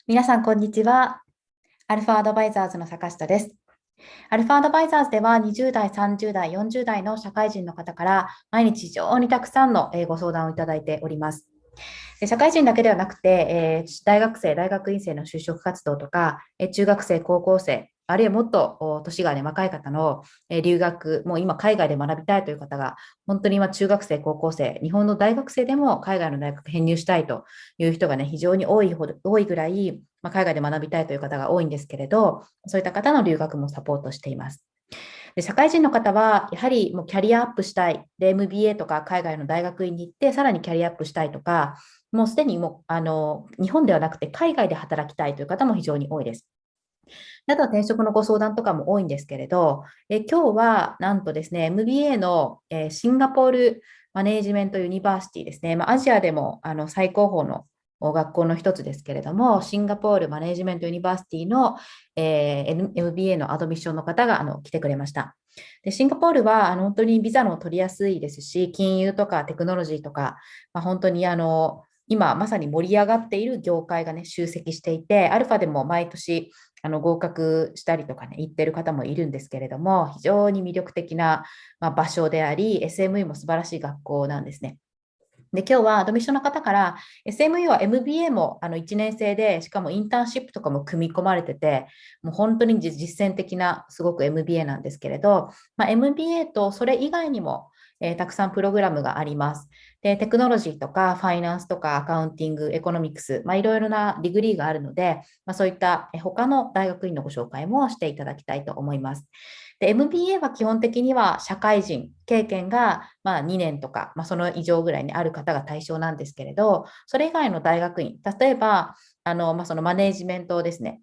皆さん、こんにちは。アルファアドバイザーズの坂下です。アルファアドバイザーズでは20代、30代、40代の社会人の方から毎日非常にたくさんのご相談をいただいております。社会人だけではなくて、大学生、大学院生の就職活動とか、中学生、高校生、あるいはもっと年が、若い方の留学、もう今海外で学びたいという方が、本当に今中学生、高校生、日本の大学生でも海外の大学編入したいという人が非常に多いぐらい、海外で学びたいという方が多いんですけれど、そういった方の留学もサポートしています。で社会人の方は、やはりもうキャリアアップしたい。で、MBA とか海外の大学院に行って、さらにキャリアアップしたいとか、もうすでに日本ではなくて海外で働きたいという方も非常に多いです。あとは転職のご相談とかも多いんですけれど、今日はなんとですね、MBA の、シンガポールマネージメントユニバーシティですね、アジアでも最高峰の学校の一つですけれども、シンガポールマネージメントユニバーシティの、MBA のアドミッションの方が来てくれました。でシンガポールは本当にビザも取りやすいですし、金融とかテクノロジーとか、本当に今まさに盛り上がっている業界が集積していて、アルファでも毎年合格したりとか行ってる方もいるんですけれども、非常に魅力的な場所であり、SME も素晴らしい学校なんですね。で今日はアドミッションの方から SME は MBA も1年生で、しかもインターンシップとかも組み込まれてて、もう本当に実践的なすごく MBA なんですけれど、MBA とそれ以外にもたくさんプログラムがあります。で、テクノロジーとかファイナンスとかアカウンティング、エコノミクス、いろいろなディグリーがあるので、そういった他の大学院のご紹介もしていただきたいと思います。で、MBA は基本的には社会人経験が2年とか、その以上ぐらいにある方が対象なんですけれど、それ以外の大学院、例えばそのマネージメントをですね、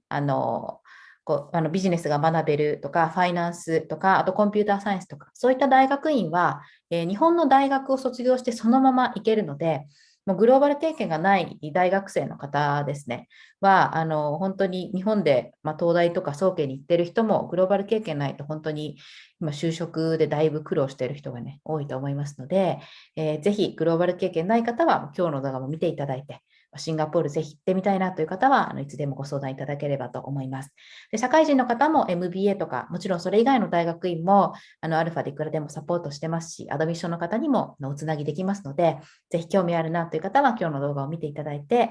ビジネスが学べるとか、ファイナンスとか、あとコンピューターサイエンスとか、そういった大学院は、日本の大学を卒業してそのまま行けるので、もうグローバル経験がない大学生の方ですね、は、本当に日本で、東大とか早慶に行ってる人も、グローバル経験ないと本当に今、就職でだいぶ苦労している人が多いと思いますので、ぜひグローバル経験ない方は、今日の動画も見ていただいて、シンガポールぜひ行ってみたいなという方は、いつでもご相談いただければと思います。で社会人の方も MBA とか、もちろんそれ以外の大学院も、アルファでいくらでもサポートしてますし、アドミッションの方にもおつなぎできますので、ぜひ興味あるなという方は、今日の動画を見ていただいて、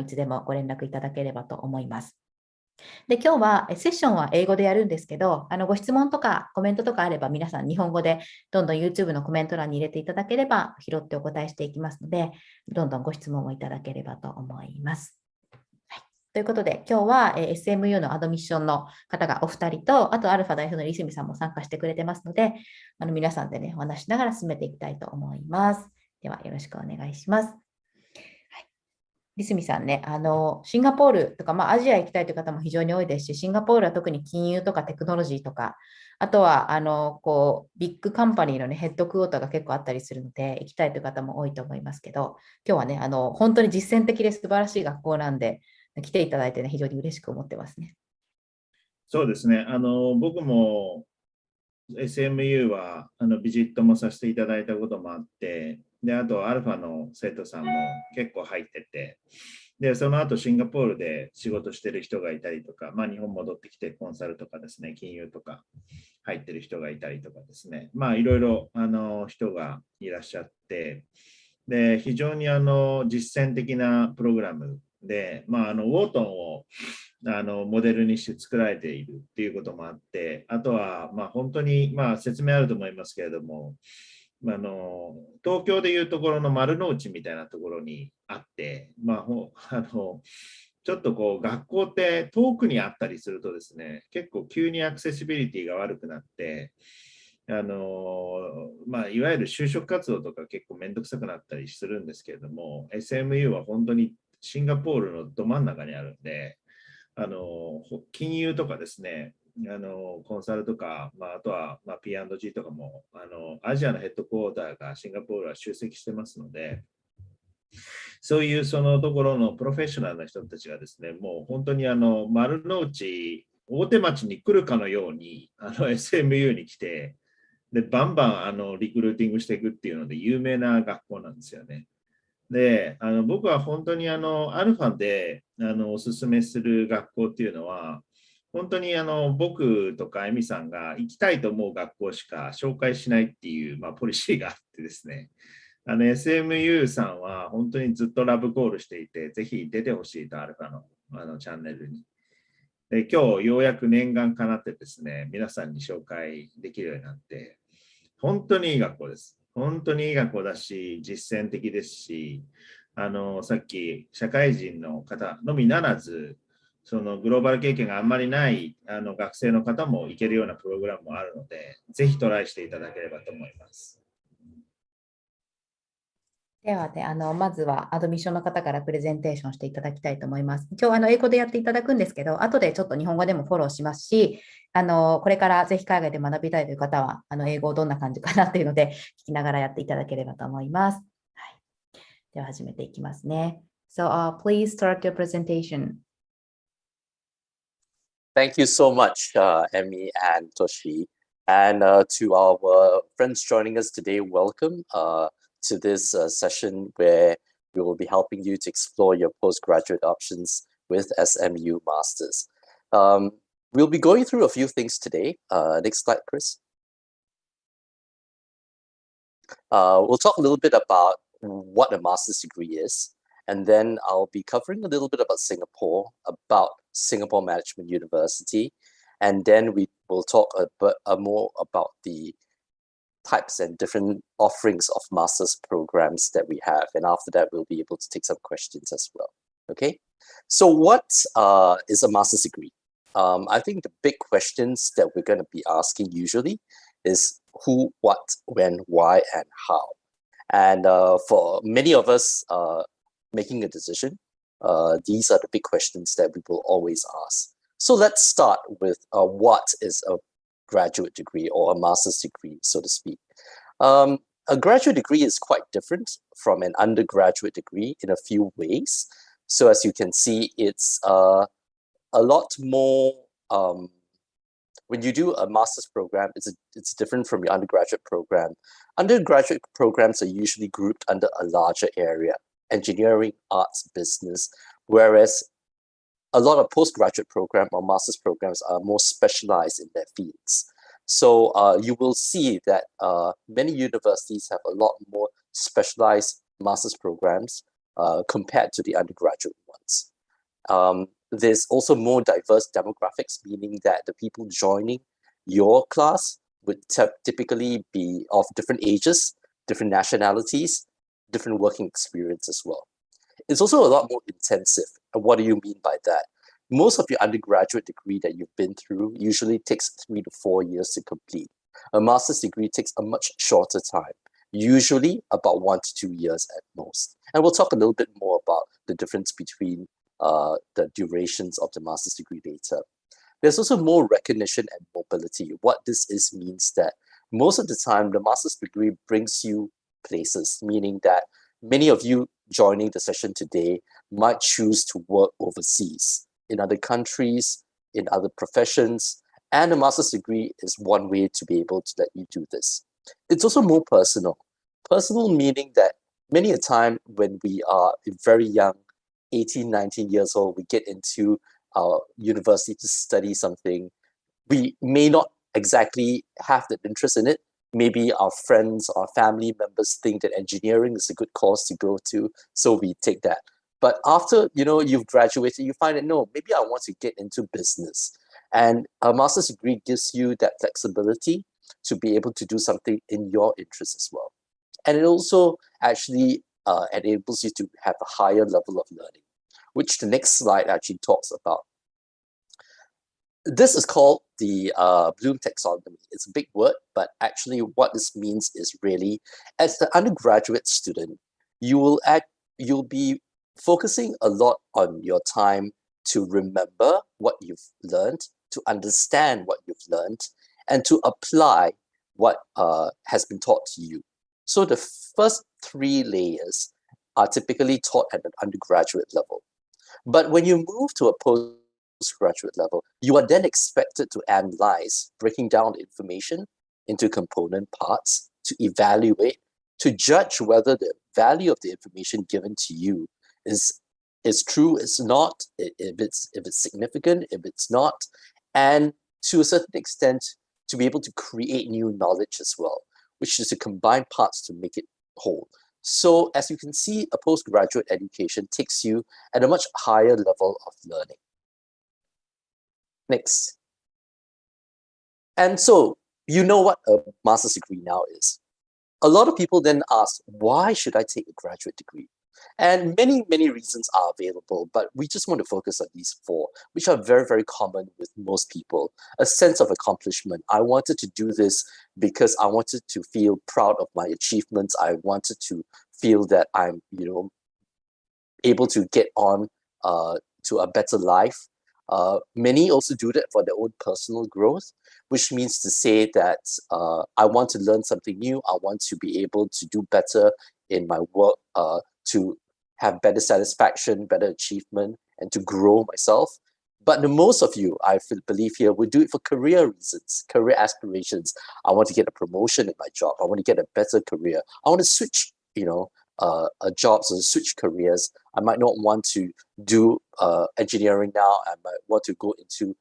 いつでもご連絡いただければと思います。で、今日はセッションは英語でやるんですけど、ご質問とかコメントとかあれば皆さん日本語でどんどん YouTube のコメント欄に入れていただければ拾ってお答えしていきますので、どんどんご質問をいただければと思います。はい、ということで、今日は SMU のアドミッションの方がお二人と、あとアルファ代表のSmuさんも参加してくれてますので、皆さんでお話しながら進めていきたいと思います。では、よろしくお願いします。Smuさんね、シンガポールとか、アジア行きたいという方も非常に多いですし、シンガポールは特に金融とかテクノロジーとか、あとは、ビッグカンパニーのヘッドクォーターが結構あったりするので、行きたいという方も多いと思いますけど、今日はね、本当に実践的で素晴らしい学校なんで、来ていただいて非常に嬉しく思ってますね。そうですね。僕も SMU はビジットもさせていただいたこともあって、で、あとアルファの生徒さんも結構入ってて、で、その後シンガポールで仕事してる人がいたりとか、日本戻ってきてコンサルとかですね、金融とか入ってる人がいたりとかですね、いろいろ人がいらっしゃって、で、非常に実践的なプログラムで、ウォートンをモデルにして作られているっていうこともあって、あとは本当に説明あると思いますけれども、東京でいうところの丸の内みたいなところにあって、ちょっとこう学校って遠くにあったりするとですね、結構急にアクセシビリティが悪くなって、いわゆる就職活動とか結構めんどくさくなったりするんですけれども、SMU は本当にシンガポールのど真ん中にあるんで、金融とかですね、コンサルとか、あとはP&G とかもアジアのヘッドクォーターがシンガポールは集積してますので、そういうそのところのプロフェッショナルな人たちがですね、もう本当に丸の内、大手町に来るかのようにSMU に来て、でバンバンリクルーティングしていくっていうので有名な学校なんですよね。で、僕は本当にアルファでおすすめする学校っていうのは、本当に僕とかエミさんが行きたいと思う学校しか紹介しないっていう、ポリシーがあってですね、SMU さんは本当にずっとラブコールしていて、ぜひ出てほしいと、アルファのチャンネルに。で、今日ようやく念願かなってですね、皆さんに紹介できるようになって、本当にいい学校です。本当にいい学校だし、実践的ですし、さっき社会人の方のみならず、そのグローバル経験があんまりない学生の方も行けるようなプログラムもあるので、ぜひトライしていただければと思います。ではね、まずはアドミッションの方からプレゼンテーションしていただきたいと思います。一応、英語でやっていただくんですけど、後でちょっと日本語でもフォローしますし、これからぜひ海外で学びたいという方は、英語どんな感じかなっていうので、聞きながらやっていただければと思います。はい、では、始めていきますね。So, please start your presentation. Thank you so much, Emmy and Toshi. And to our friends joining us today, welcome to this session where we will be helping you to explore your postgraduate options with SMU Masters. We'll be going through a few things today. Next slide, Chris. We'll talk a little bit about what a master's degree is. And then I'll be covering a little bit about Singapore, about Singapore Management University. And then we will talk a bit more about the types and different offerings of master's programs that we have. And after that, we'll be able to take some questions as well. Okay, so what is a master's degree? I think the big questions that we're going to be asking usually is who, what, when, why, and how. And for many of us, making a decision, these are the big questions that we will always ask. So let's start with what is a graduate degree or a master's degree, so to speak. A graduate degree is quite different from an undergraduate degree in a few ways. So as you can see, it's a lot more, when you do a master's program, it's different from your undergraduate program. Undergraduate programs are usually grouped under a larger area: engineering, arts, business, whereas a lot of postgraduate program or master's programs are more specialized in their fields. So you will see that many universities have a lot more specialized master's programs compared to the undergraduate ones. There's also more diverse demographics, meaning that the people joining your class would typically be of different ages, different nationalities, different working experience as well. It's also a lot more intensive. And what do you mean by that? Most of your undergraduate degree that you've been through usually takes 3 to 4 years to complete. A master's degree takes a much shorter time, usually about 1 to 2 years at most. And we'll talk a little bit more about the difference between the durations of the master's degree later. There's also more recognition and mobility. What this means that most of the time, the master's degree brings you places, meaning that many of you joining the session today might choose to work overseas, in other countries, in other professions, and a master's degree is one way to be able to let you do this. It's also more personal. Personal meaning that many a time when we are very young, 18, 19 years old, we get into our university to study something. We may not exactly have the interest in it. Maybe our friends, our family members think that engineering is a good course to go to, so we take that. But after you've graduated, you find that no, maybe I want to get into business. And a master's degree gives you that flexibility to be able to do something in your interest as well. And it also actually enables you to have a higher level of learning, which the next slide actually talks about. This is called the Bloom Taxonomy. It's a big word, but actually what this means is really, as the undergraduate student, you'll be focusing a lot on your time to remember what you've learned, to understand what you've learned, and to apply what has been taught to you. So the first 3 layers are typically taught at an undergraduate level. But when you move to a postgraduate level, you are then expected to analyze, breaking down information into component parts, to evaluate, to judge whether the value of the information given to you is true, is not, if it's significant, if it's not, and to a certain extent, to be able to create new knowledge as well, which is to combine parts to make it whole. So as you can see, a postgraduate education takes you at a much higher level of learning. Next. And so you know what a master's degree now is. A lot of people then ask, why should I take a graduate degree? And many reasons are available, but we just want to focus on these 4, which are very, very common with most people. A sense of accomplishment. I wanted to do this because I wanted to feel proud of my achievements. I wanted to feel that I'm, able to get on to a better life. Many also do that for their own personal growth, which means to say that I want to learn something new. I want to be able to do better in my work, to have better satisfaction, better achievement, and to grow myself. But the most of you, I believe here, would do it for career reasons, career aspirations. I want to get a promotion in my job. I want to get a better career. I want to switch, jobs or switch careers. I might not want to do engineering now. I might want to go into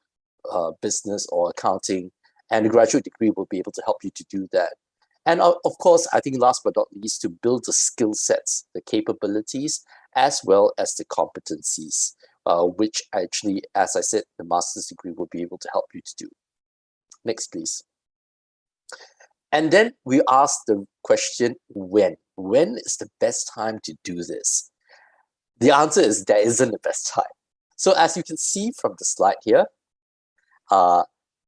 business or accounting, and a graduate degree will be able to help you to do that. And of course, I think last but not least, to build the skill sets, the capabilities, as well as the competencies, which actually, as I said, the master's degree will be able to help you to do. Next, please. And then we ask the question, when? When is the best time to do this? The answer is there isn't the best time. So as you can see from the slide here,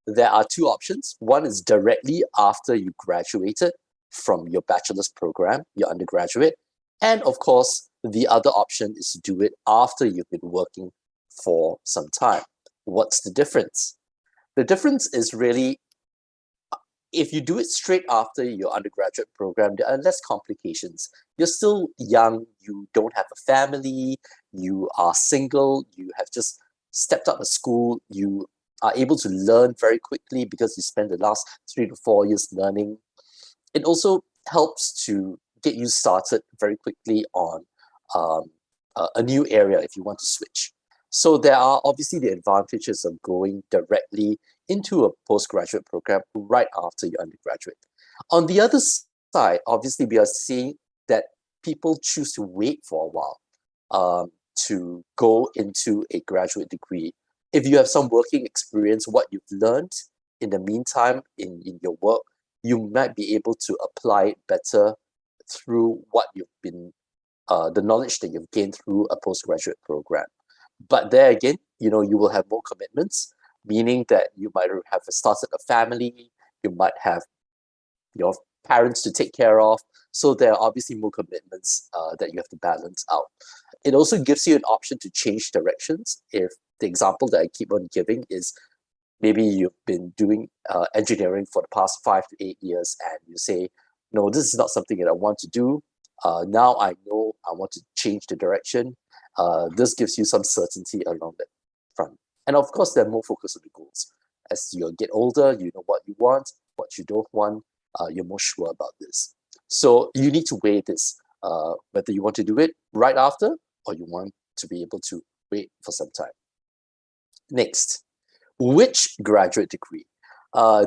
there are 2 options. One is directly after you graduated from your bachelor's program, your undergraduate. And of course, the other option is to do it after you've been working for some time. What's the difference? The difference is really, if you do it straight after your undergraduate program, there are less complications. You're still young, you don't have a family, you are single, you have just stepped out of school, you are able to learn very quickly because you spend the last 3 to 4 years learning. It also helps to get you started very quickly on a new area if you want to switch. So there are obviously the advantages of going directly into a postgraduate program right after your undergraduate. On the other side, obviously we are seeing that people choose to wait for a while to go into a graduate degree. If you have some working experience, what you've learned in the meantime in your work, you might be able to apply it better through what you've been, the knowledge that you've gained through a postgraduate program. But there again, you will have more commitments, meaning that you might have started a family, you might have your parents to take care of. So there are obviously more commitments that you have to balance out. It also gives you an option to change directions. If the example that I keep on giving is maybe you've been doing engineering for the past 5 to 8 years and you say, no, this is not something that I want to do. Now I know I want to change the direction. This gives you some certainty along that front. And of course, they're more focused on the goals. As you get older, you know what you want, what you don't want, you're more sure about this. So you need to weigh this, whether you want to do it right after or you want to be able to wait for some time. Next, which graduate degree?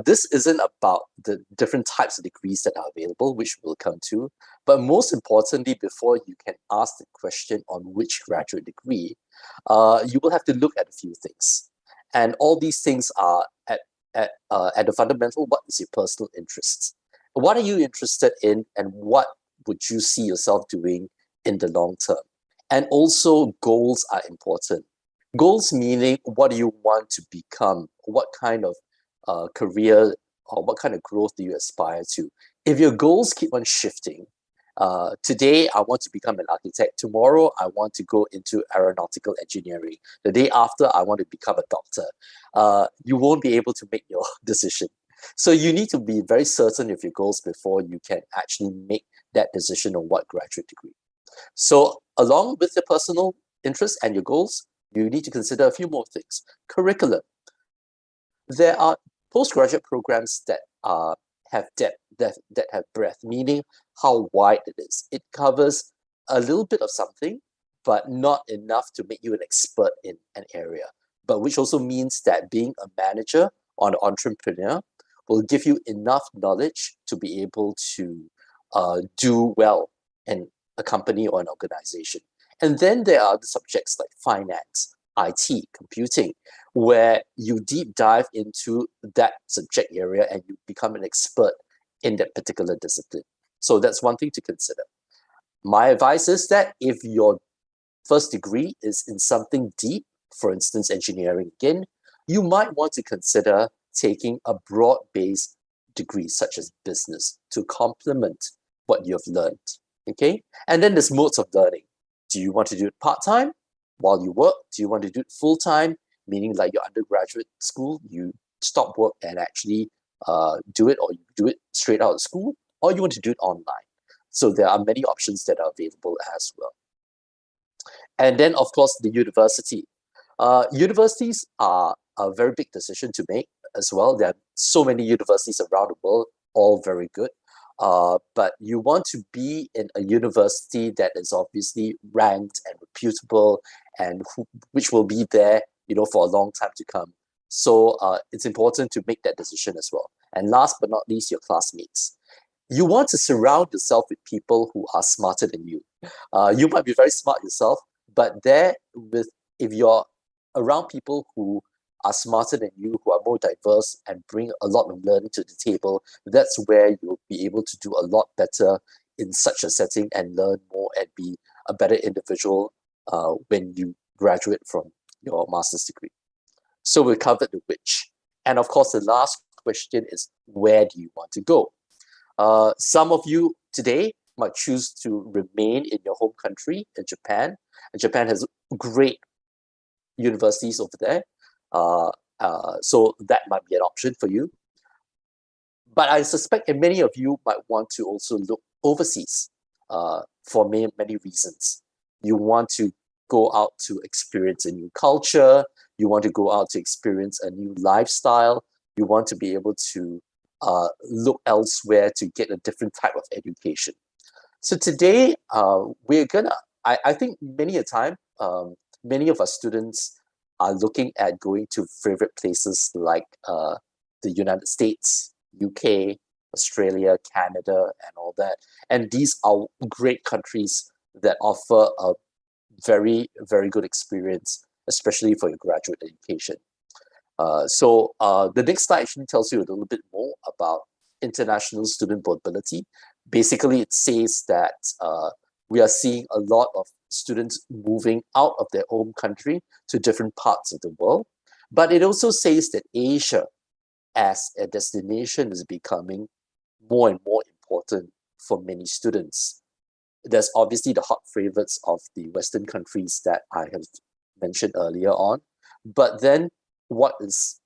This isn't about the different types of degrees that are available, which we'll come to, but most importantly, before you can ask the question on which graduate degree, you will have to look at a few things. And all these things are at the fundamental, what is your personal interests? What are you interested in and what would you see yourself doing in the long term? And also goals are important. Goals meaning what do you want to become? What kind of career or what kind of growth do you aspire to? If your goals keep on shifting, today I want to become an architect, tomorrow I want to go into aeronautical engineering, the day after I want to become a doctor, you won't be able to make your decision. So you need to be very certain of your goals before you can actually make that decision on what graduate degree. So along with your personal interests and your goals, you need to consider a few more things. Curriculum. There are postgraduate programs that have depth, that have breadth, meaning how wide it is. It covers a little bit of something, but not enough to make you an expert in an area. But which also means that being a manager or an entrepreneur will give you enough knowledge to be able to do well in a company or an organization. And then there are the subjects like finance, IT, computing, where you deep dive into that subject area and you become an expert in that particular discipline. So that's one thing to consider. My advice is that if your first degree is in something deep, for instance, engineering again, you might want to consider taking a broad-based degree such as business to complement what you've learned. Okay? And then there's modes of learning. Do you want to do it part-time while you work? Do you want to do it full-time, meaning like your undergraduate school, you stop work and actually do it, or you do it straight out of school, or you want to do it online? So there are many options that are available as well. And then, of course, the university. Universities are a very big decision to make as well. There are so many universities around the world, all very good. But you want to be in a university that is obviously ranked and reputable, and which will be there, for a long time to come. So it's important to make that decision as well. And last but not least, your classmates. You want to surround yourself with people who are smarter than you. You might be very smart yourself, but if you're around people who are smarter than you, who are more diverse and bring a lot of learning to the table, that's where you'll be able to do a lot better in such a setting and learn more and be a better individual when you graduate from your master's degree. So we covered the which. And of course, the last question is, where do you want to go? Some of you today might choose to remain in your home country, in Japan. And Japan has great universities over there. So that might be an option for you. But I suspect that many of you might want to also look overseas for many reasons. You want to go out to experience a new culture. You want to go out to experience a new lifestyle. You want to be able to look elsewhere to get a different type of education. So today, we're gonna, I think many a time, many of our students are looking at going to favorite places like the United States, UK, Australia, Canada, and all that. And these are great countries that offer a very, very good experience, especially for your graduate education. So the next slide actually tells you a little bit more about international student mobility. Basically, it says that we are seeing a lot of students moving out of their home country to different parts of the world. But it also says that Asia as a destination is becoming more and more important for many students. There's obviously the hot favorites of the Western countries that I have mentioned earlier on. But then what is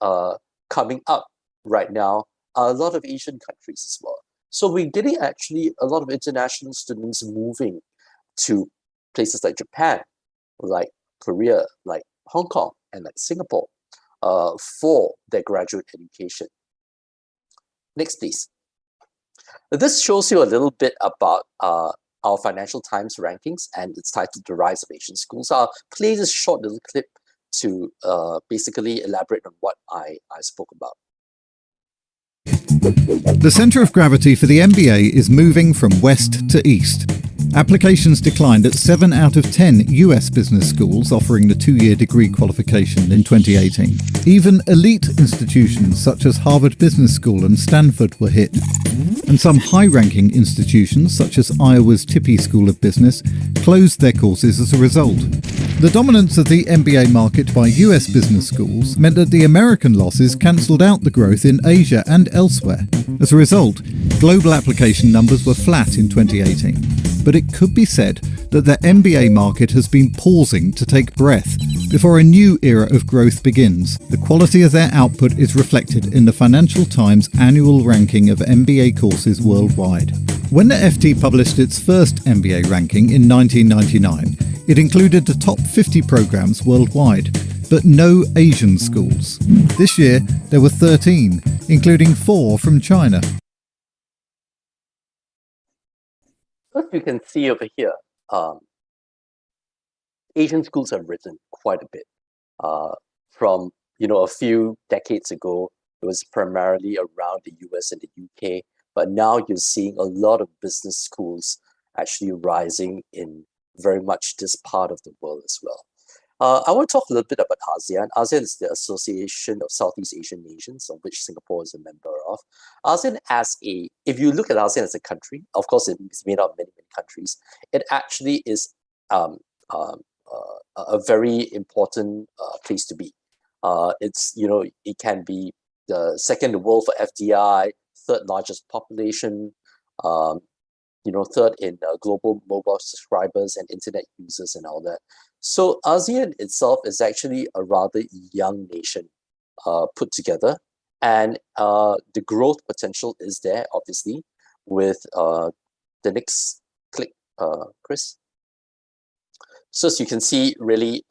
coming up right now are a lot of Asian countries as well. So we're getting actually a lot of international students moving to places like Japan, like Korea, like Hong Kong, and like Singapore for their graduate education. Next, please. This shows you a little bit about our Financial Times rankings, and it's titled The Rise of Asian Schools. I'll play this short little clip to basically elaborate on what I spoke about. The centre of gravity for the MBA is moving from west to east. Applications declined at 7 out of 10 US business schools offering the 2-year degree qualification in 2018. Even elite institutions such as Harvard Business School and Stanford were hit. And some high-ranking institutions such as Iowa's Tippie School of Business closed their courses as a result. The dominance of the MBA market by US business schools meant that the American losses cancelled out the growth in Asia and elsewhere. As a result, global application numbers were flat in 2018. But it could be said that the MBA market has been pausing to take breath before a new era of growth begins. The quality of their output is reflected in the Financial Times annual ranking of MBA courses worldwide. When the FT published its first MBA ranking in 1999, it included the top 50 programs worldwide, but no Asian schools. This year, there were 13, including 4 from China. As you can see over here, Asian schools have risen quite a bit. From a few decades ago, it was primarily around the US and the UK, but now you're seeing a lot of business schools actually rising in very much this part of the world as well. I want to talk a little bit about ASEAN. ASEAN is the Association of Southeast Asian Nations, of which Singapore is a member of. ASEAN if you look at ASEAN as a country, of course it's made up of many, many countries, it actually is a very important place to be. It can be the second in the world for FDI, third largest population, third in global mobile subscribers and internet users and all that. So ASEAN itself is actually a rather young nation put together, and the growth potential is there, obviously, with the next click, Chris. So as you can see, really,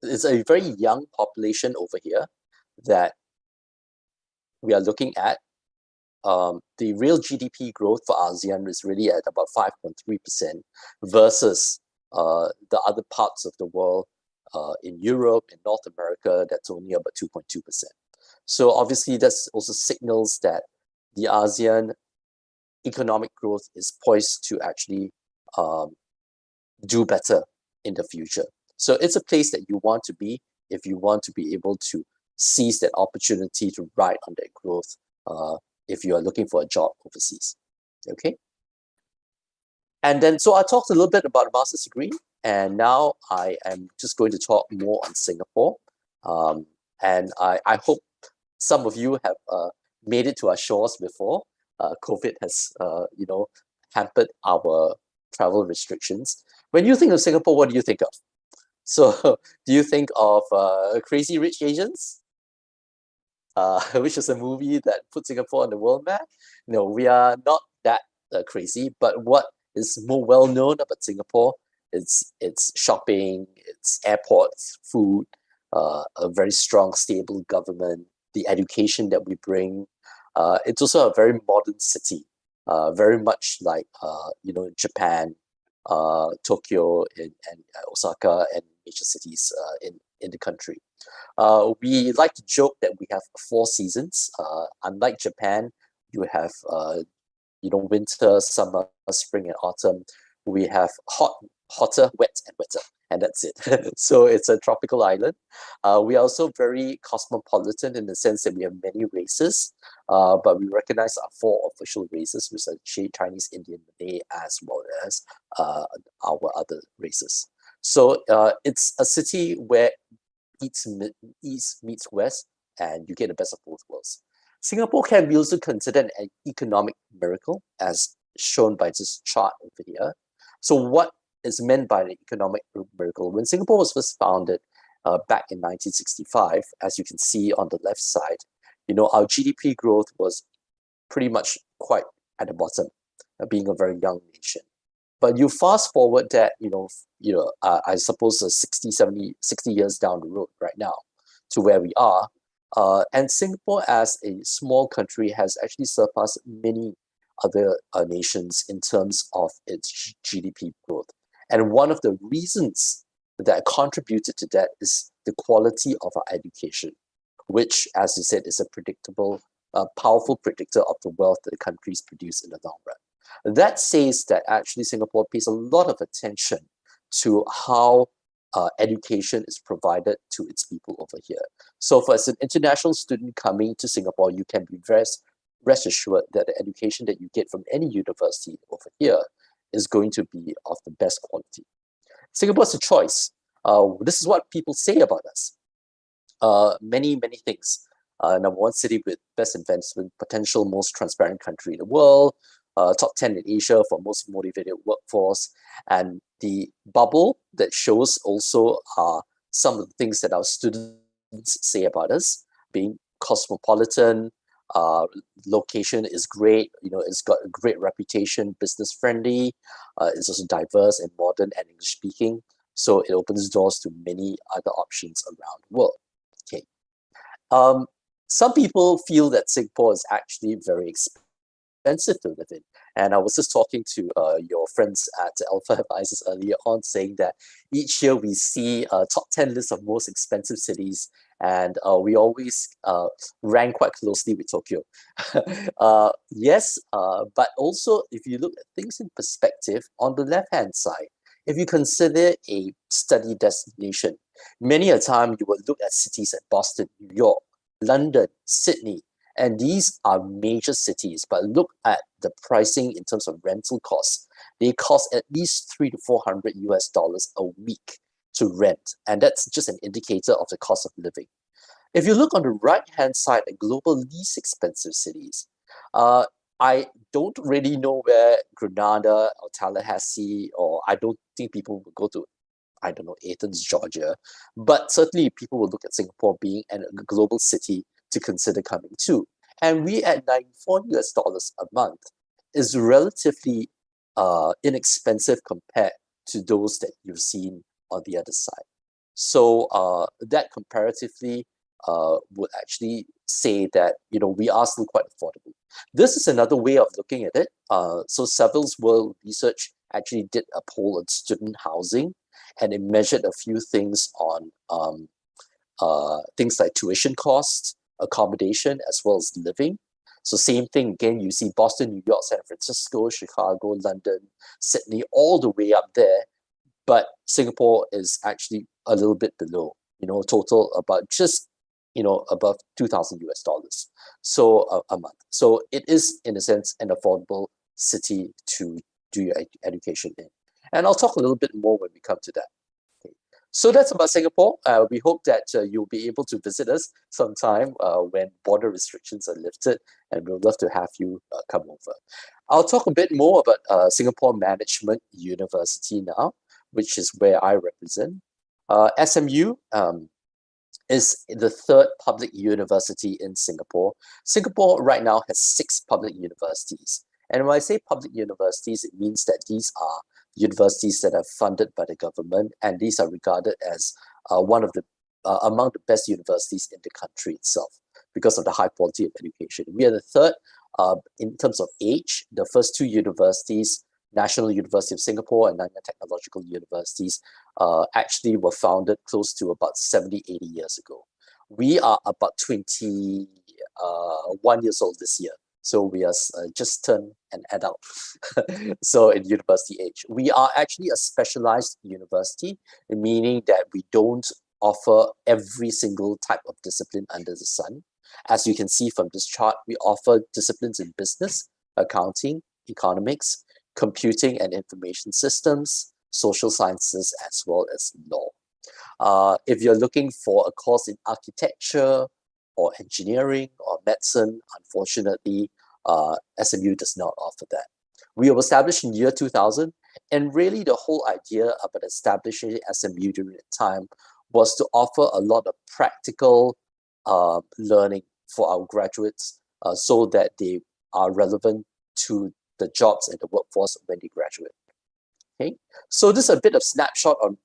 it's a very young population over here that we are looking at. The real GDP growth for ASEAN is really at about 5.3% versus the other parts of the world in Europe, in North America, that's only about 2.2%. So obviously that's also signals that the ASEAN economic growth is poised to actually do better in the future. So it's a place that you want to be if you want to be able to seize that opportunity to ride on that growth if you are looking for a job overseas. Okay. And then, so I talked a little bit about a master's degree, and now I am just going to talk more on Singapore. And I hope some of you have made it to our shores before. COVID has, hampered our travel restrictions. When you think of Singapore, what do you think of? So do you think of Crazy Rich Asians? Which is a movie that put Singapore on the world map? No, we are not that crazy, but what is more well known about Singapore is its shopping, its airports, food, a very strong, stable government, the education that we bring. It's also a very modern city, very much like Japan, Tokyo, and Osaka, and major cities in the country. We like to joke that we have 4 seasons. Unlike Japan, you have winter, summer, spring, and autumn. We have hot, hotter, wet, and wetter, and that's it. So it's a tropical island. We are also very cosmopolitan in the sense that we have many races, but we recognize our 4 official races, which are Chinese, Indian, Malay, as well as our other races. So it's a city where East meets West, and you get the best of both worlds. Singapore can be also considered an economic miracle, as shown by this chart over here. So what is meant by an economic miracle? When Singapore was first founded back in 1965, as you can see on the left side, our GDP growth was pretty much quite at the bottom, being a very young nation. But you fast forward that, I suppose 60 years down the road right now to where we are. And Singapore as a small country has actually surpassed many other nations in terms of its GDP growth. And one of the reasons that contributed to that is the quality of our education, which, as you said, is a predictable, powerful predictor of the wealth that the countries produce in the long run. That says that actually Singapore pays a lot of attention to how education is provided to its people over here. So for as an international student coming to Singapore, you can be rest assured that the education that you get from any university over here is going to be of the best quality. Singapore's a choice. This is what people say about us. Many, many things. Number 1 city with best investment potential, most transparent country in the world, top 10 in Asia for most motivated workforce. And the bubble that shows also some of the things that our students say about us, being cosmopolitan, location is great, it's got a great reputation, business friendly, it's also diverse and modern and English speaking. So it opens doors to many other options around the world. Okay. Some people feel that Singapore is actually very expensive to live in. And I was just talking to your friends at Alpha Advisors earlier on, saying that each year we see a top 10 list of most expensive cities, and we always rank quite closely with Tokyo. Yes, but also if you look at things in perspective, on the left-hand side, if you consider a study destination, many a time you will look at cities like Boston, New York, London, Sydney, and these are major cities, but look at the pricing in terms of rental costs. They cost at least $300 to $400 a week to rent, and that's just an indicator of the cost of living. If you look on the right-hand side at global least expensive cities, I don't really know where Grenada or Tallahassee, or I don't think people will go to, I don't know, Athens, Georgia, but certainly people will look at Singapore being a global city to consider coming to. And we at $94 a month is relatively inexpensive compared to those that you've seen on the other side. So that comparatively would actually say that, you know, we are still quite affordable. This is another way of looking at it. So Savills World Research actually did a poll on student housing, and it measured a few things on things like tuition costs, accommodation, as well as living. So same thing again, you see Boston, New York, San Francisco, Chicago, London, Sydney, all the way up there. But Singapore is actually a little bit below, you know, total about just, you know, above $2,000 so a month. So it is, in a sense, an affordable city to do your education in. And I'll talk a little bit more when we come to that. Okay. So that's about Singapore. We hope that you'll be able to visit us sometime when border restrictions are lifted, and we'd love to have you come over. I'll talk a bit more about Singapore Management University now, which is where I represent. SMU is the third public university in Singapore. Singapore right now has 6 public universities. And when I say public universities, it means that these are universities that are funded by the government, and these are regarded as one of the among the best universities in the country itself because of the high quality of education. We are the third in terms of age. The first 2 universities, National University of Singapore and Nanyang Technological Universities, actually were founded close to about 70, 80 years ago. We are about 21 years old this year. So we are just turned an adult, so in university age. We are actually a specialized university, meaning that we don't offer every single type of discipline under the sun. As you can see from this chart, we offer disciplines in business, accounting, economics, computing and information systems, social sciences, as well as law. If you're looking for a course in architecture or engineering or medicine, unfortunately, SMU does not offer that. We were established in year 2000, and really the whole idea about establishing SMU during that time was to offer a lot of practical learning for our graduates so that they are relevant to the jobs and the workforce when they graduate. Okay, so this is a bit of snapshot on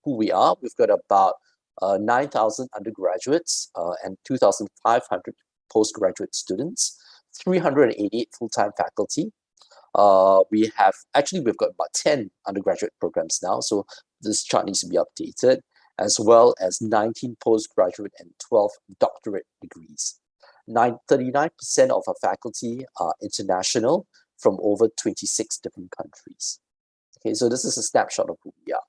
who we are. We've got about 9,000 undergraduates and 2,500 postgraduate students, 388 full-time faculty. We've got about 10 undergraduate programs now, so this chart needs to be updated, as well as 19 postgraduate and 12 doctorate degrees. 39% of our faculty are international from over 26 different countries. Okay, so this is a snapshot of who we are.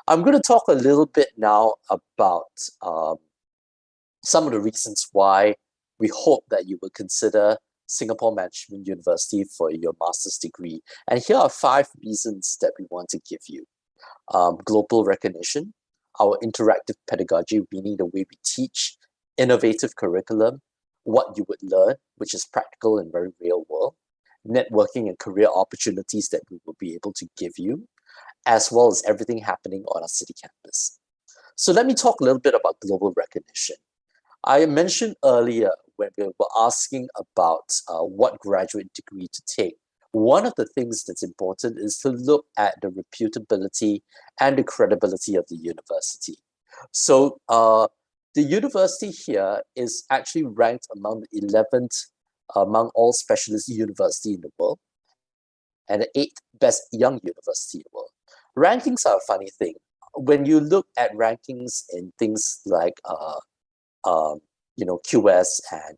I'm going to talk a little bit now about some of the reasons why we hope that you will consider Singapore Management University for your master's degree. And here are 5 reasons that we want to give you. Global recognition, our interactive pedagogy, meaning the way we teach, innovative curriculum, what you would learn, which is practical and very real world, networking and career opportunities that we will be able to give you, as well as everything happening on our city campus. So let me talk a little bit about global recognition. I mentioned earlier when we were asking about what graduate degree to take, one of the things that's important is to look at the reputability and the credibility of the university. So the university here is actually ranked among the 11th among all specialist universities in the world. and the 8th best young university in the world. Rankings are a funny thing. When you look at rankings in things like QS and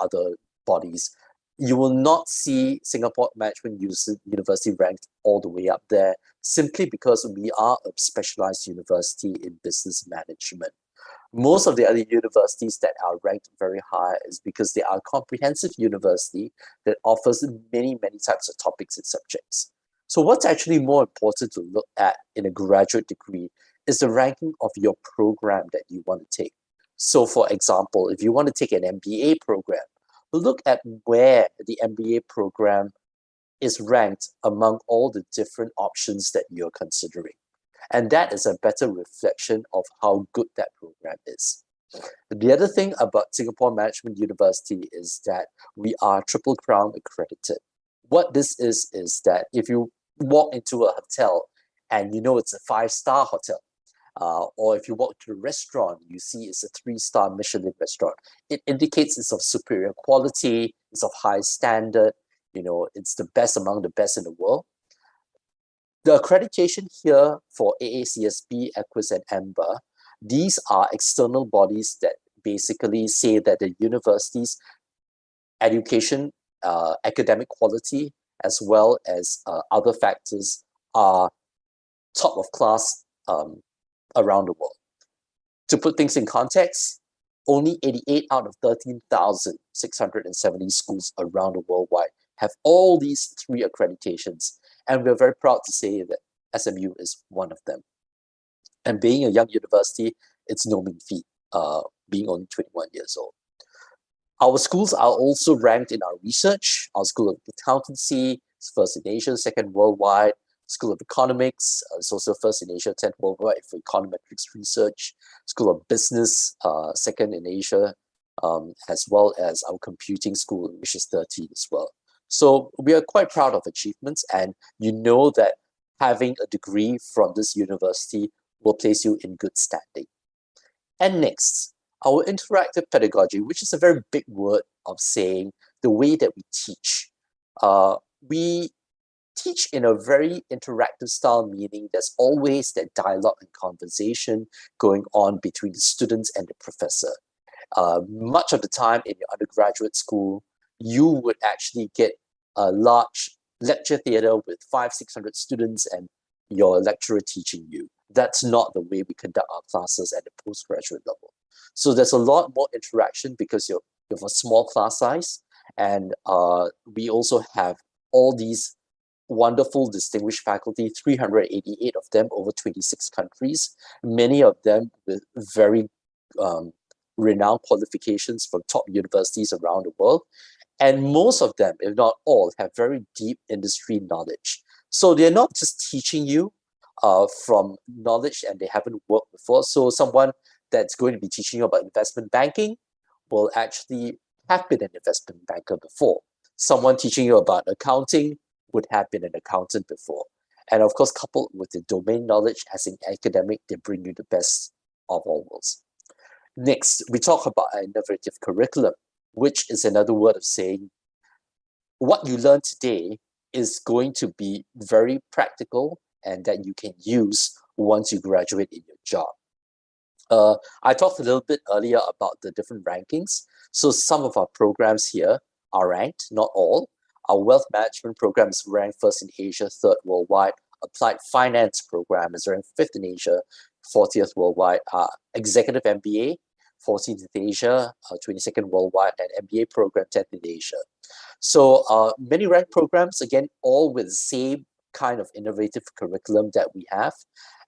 other bodies, you will not see Singapore Management University ranked all the way up there, simply because we are a specialized university in business management. Most of the other universities that are ranked very high is because they are a comprehensive university that offers many, many types of topics and subjects. So what's actually more important to look at in a graduate degree is the ranking of your program that you want to take. So for example, if you want to take an MBA program, look at where the MBA program is ranked among all the different options that you're considering. And that is a better reflection of how good that program is. The other thing about Singapore Management University is that we are Triple Crown accredited. What this is that if you walk into a hotel and you know it's a 5-star hotel, or if you walk to a restaurant, you see it's a 3-star Michelin restaurant, it indicates it's of superior quality, it's of high standard, it's the best among the best in the world. The accreditation here for AACSB, EQUIS, and Mba, these are external bodies that basically say that the university's education, academic quality, as well as other factors are top of class around the world. To put things in context, only 88 out of 13,670 schools around the worldwide have all these 3 accreditations. And we're very proud to say that SMU is one of them. And being a young university, it's no mean feat, being only 21 years old. Our schools are also ranked in our research. Our School of Accountancy is first in Asia, second worldwide. School of Economics is also first in Asia, 10th worldwide for econometrics research. School of Business, second in Asia, as well as our computing school, which is 13 as well. So we are quite proud of achievements, and you know that having a degree from this university will place you in good standing. And next, our interactive pedagogy, which is a very big word of saying the way that we teach. We teach in a very interactive style, meaning there's always that dialogue and conversation going on between the students and the professor. Much of the time in your undergraduate school, you would actually get a large lecture theater with 500-600 students and your lecturer teaching you. That's not the way we conduct our classes at the postgraduate level. So there's a lot more interaction because you have a small class size, and we also have all these wonderful distinguished faculty, 388 of them over 26 countries, many of them with very renowned qualifications from top universities around the world. And most of them, if not all, have very deep industry knowledge. So they're not just teaching you from knowledge and they haven't worked before. So someone that's going to be teaching you about investment banking will actually have been an investment banker before. Someone teaching you about accounting would have been an accountant before. And of course, coupled with the domain knowledge as an academic, they bring you the best of all worlds. Next, we talk about an innovative curriculum, which is another word of saying what you learn today is going to be very practical and that you can use once you graduate in your job. I talked a little bit earlier about the different rankings. So some of our programs here are ranked, not all. Our wealth management program is ranked first in Asia, third worldwide. Applied finance program is ranked 5th in Asia, 40th worldwide. Executive MBA, 14th in Asia, 22nd worldwide, and MBA program 10th in Asia. So many ranked programs, again, all with the same kind of innovative curriculum that we have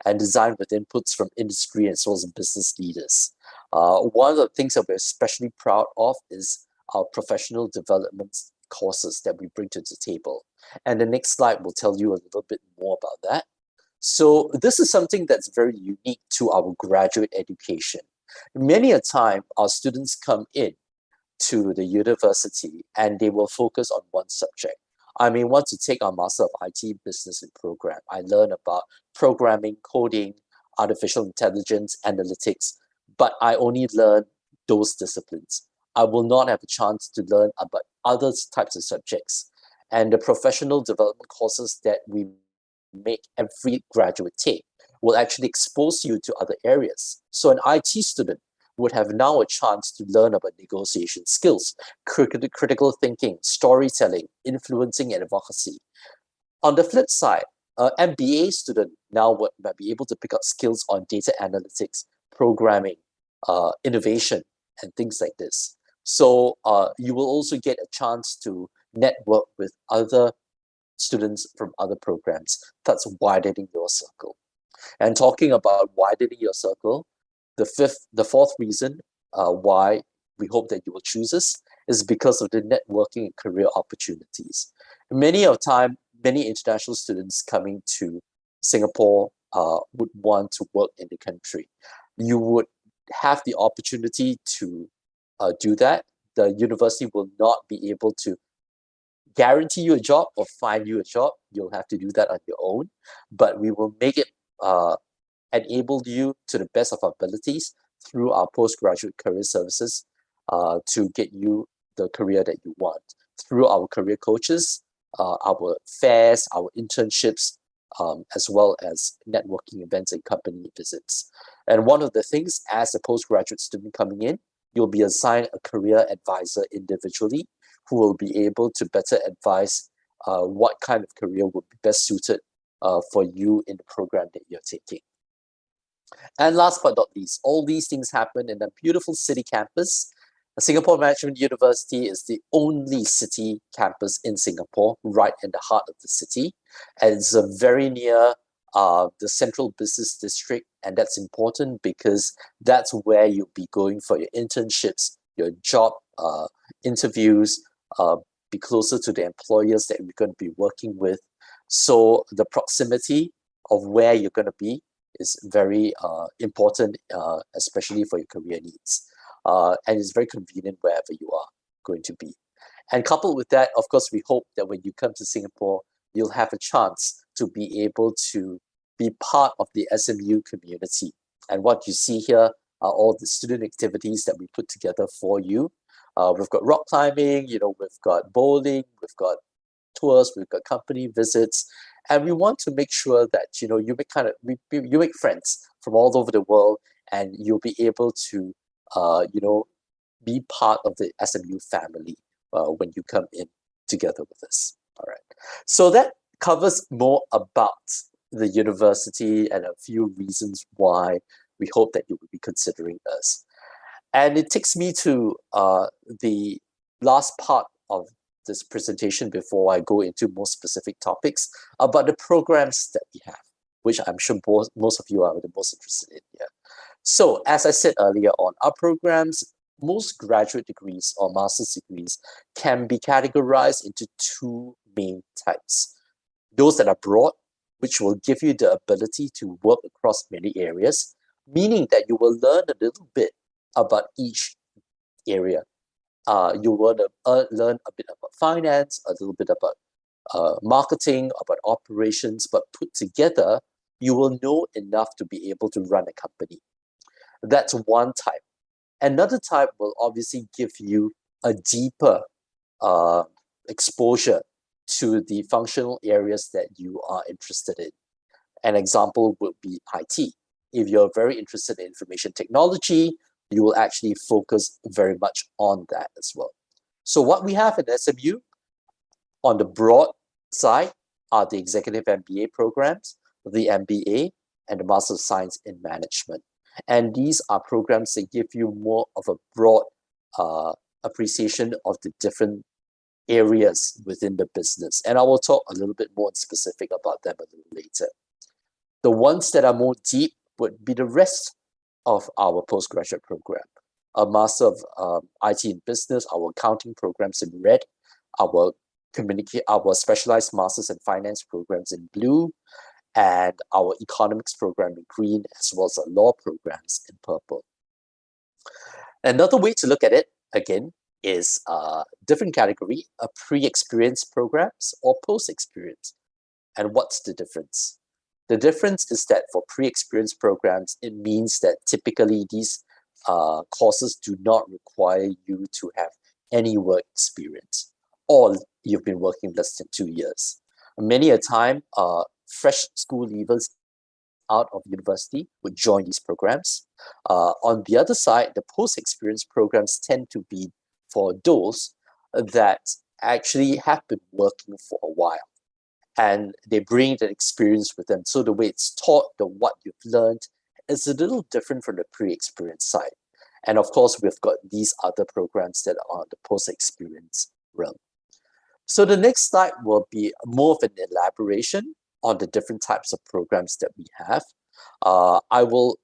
and designed with inputs from industry as well as business leaders. One of the things that we're especially proud of is our professional development courses that we bring to the table. And the next slide will tell you a little bit more about that. So this is something that's very unique to our graduate education. Many a time, our students come in to the university and they will focus on one subject. I may want to take our Master of IT Business and Program. I learn about programming, coding, artificial intelligence, analytics, but I only learn those disciplines. I will not have a chance to learn about other types of subjects. and the professional development courses that we make every graduate take will actually expose you to other areas. So an IT student would have now a chance to learn about negotiation skills, critical thinking, storytelling, influencing, and advocacy. On the flip side, an MBA student now might be able to pick up skills on data analytics, programming, innovation, and things like this. So you will also get a chance to network with other students from other programs. That's widening your circle. And talking about widening your circle, the fourth reason why we hope that you will choose us is because of the networking and career opportunities. Many international students coming to Singapore would want to work in the country. You would have the opportunity to do that. The university will not be able to guarantee you a job or find you a job. You'll have to do that on your own, but we will make it enable you to the best of our abilities through our postgraduate career services to get you the career that you want. Through our career coaches, our fairs, our internships, as well as networking events and company visits. And one of the things, as a postgraduate student coming in, you'll be assigned a career advisor individually who will be able to better advise what kind of career would be best suited for you in the program that you're taking. And last but not least, all these things happen in a beautiful city campus. Singapore Management University is the only city campus in Singapore, right in the heart of the city. And it's very near the central business district. And that's important because that's where you'll be going for your internships, your job interviews, be closer to the employers that you're going to be working with. So the proximity of where you're going to be is very important, especially for your career needs. And it's very convenient wherever you are going to be. And coupled with that, of course, we hope that when you come to Singapore, you'll have a chance to be able to be part of the SMU community. And what you see here are all the student activities that we put together for you. We've got rock climbing, we've got bowling, we've got tours, we've got company visits, and we want to make sure that you make friends from all over the world, and you'll be able to be part of the SMU family when you come in together with us. All right. So that covers more about the university and a few reasons why we hope that you will be considering us. And it takes me to the last part of this presentation before I go into more specific topics about the programs that we have, which I'm sure most of you are the most interested in here. So as I said earlier on, our programs, most graduate degrees or master's degrees can be categorized into two main types. Those that are broad, which will give you the ability to work across many areas, meaning that you will learn a little bit about each area. You will learn a bit about finance, a little bit about marketing, about operations, but put together, you will know enough to be able to run a company. That's one type. Another type will obviously give you a deeper exposure to the functional areas that you are interested in. An example would be IT. If you're very interested in information technology, you will actually focus very much on that as well. So what we have in SMU on the broad side are the Executive MBA programs, the MBA, and the Master of Science in Management. And these are programs that give you more of a broad appreciation of the different areas within the business. And I will talk a little bit more specific about them a little later. The ones that are more deep would be the rest of our postgraduate program. A Master of IT in Business, our accounting programs in red, our specialized Masters in Finance programs in blue, and our economics program in green, as well as our law programs in purple. Another way to look at it, again, is a different category, a pre-experience programs or post-experience. And what's the difference? The difference is that for pre-experience programs, it means that typically these courses do not require you to have any work experience. Or you've been working less than 2 years. Many a time, fresh school leavers out of university would join these programs. On the other side, the post-experience programs tend to be for those that actually have been working for a while, and they bring that experience with them. So the way it's taught, what you've learned is a little different from the pre-experience side. And of course, we've got these other programs that are on the post-experience realm. So the next slide will be more of an elaboration on the different types of programs that we have. I will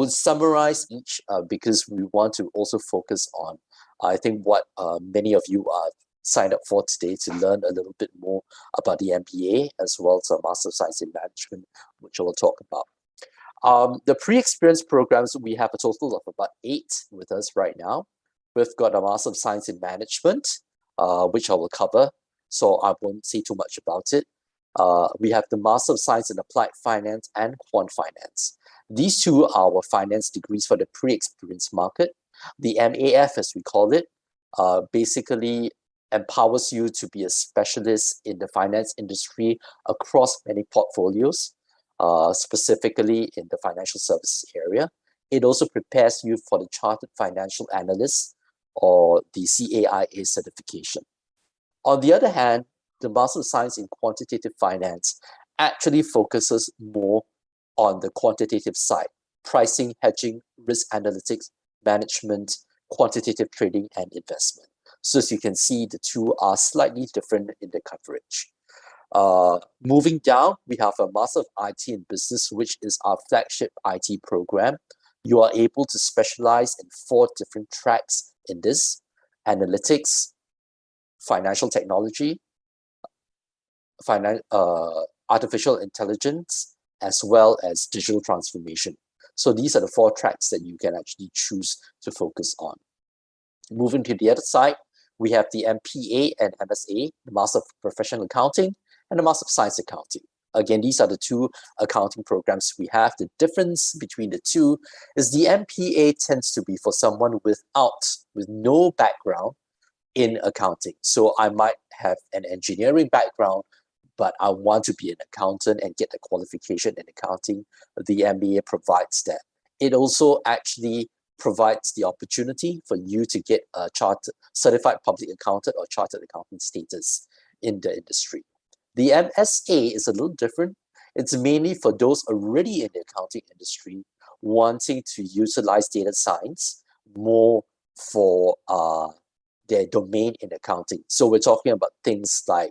summarize each because we want to also focus on, I think, what many of you are signed up for today to learn a little bit more about the MBA as well as a Master of Science in Management, which I will talk about. The pre-experience programs, we have a total of about 8 with us right now. We've got a Master of Science in Management, which I will cover, so I won't say too much about it. We have the Master of Science in Applied Finance and Quant Finance. These two are our finance degrees for the pre-experience market. The MAF, as we call it, basically empowers you to be a specialist in the finance industry across many portfolios, specifically in the financial services area. It also prepares you for the Chartered Financial Analyst or the CAIA certification. On the other hand, the Master of Science in Quantitative Finance actually focuses more on the quantitative side: pricing, hedging, risk analytics, management, quantitative trading, and investment. So as you can see, the two are slightly different in the coverage. Moving down, we have a Master of IT in Business, which is our flagship IT program. You are able to specialize in 4 different tracks in this: analytics, financial technology, artificial intelligence, as well as digital transformation. So these are the 4 tracks that you can actually choose to focus on. Moving to the other side, we have the MPA and MSA, the Master of Professional Accounting and the Master of Science Accounting. Again, these are the 2 accounting programs we have. The difference between the 2 is the MPA tends to be for someone with no background in accounting. So I might have an engineering background, but I want to be an accountant and get a qualification in accounting. The MBA provides that. It also actually provides the opportunity for you to get a certified public accountant or chartered accountant status in the industry. The MSA is a little different. It's mainly for those already in the accounting industry wanting to utilize data science more for their domain in accounting. So we're talking about things like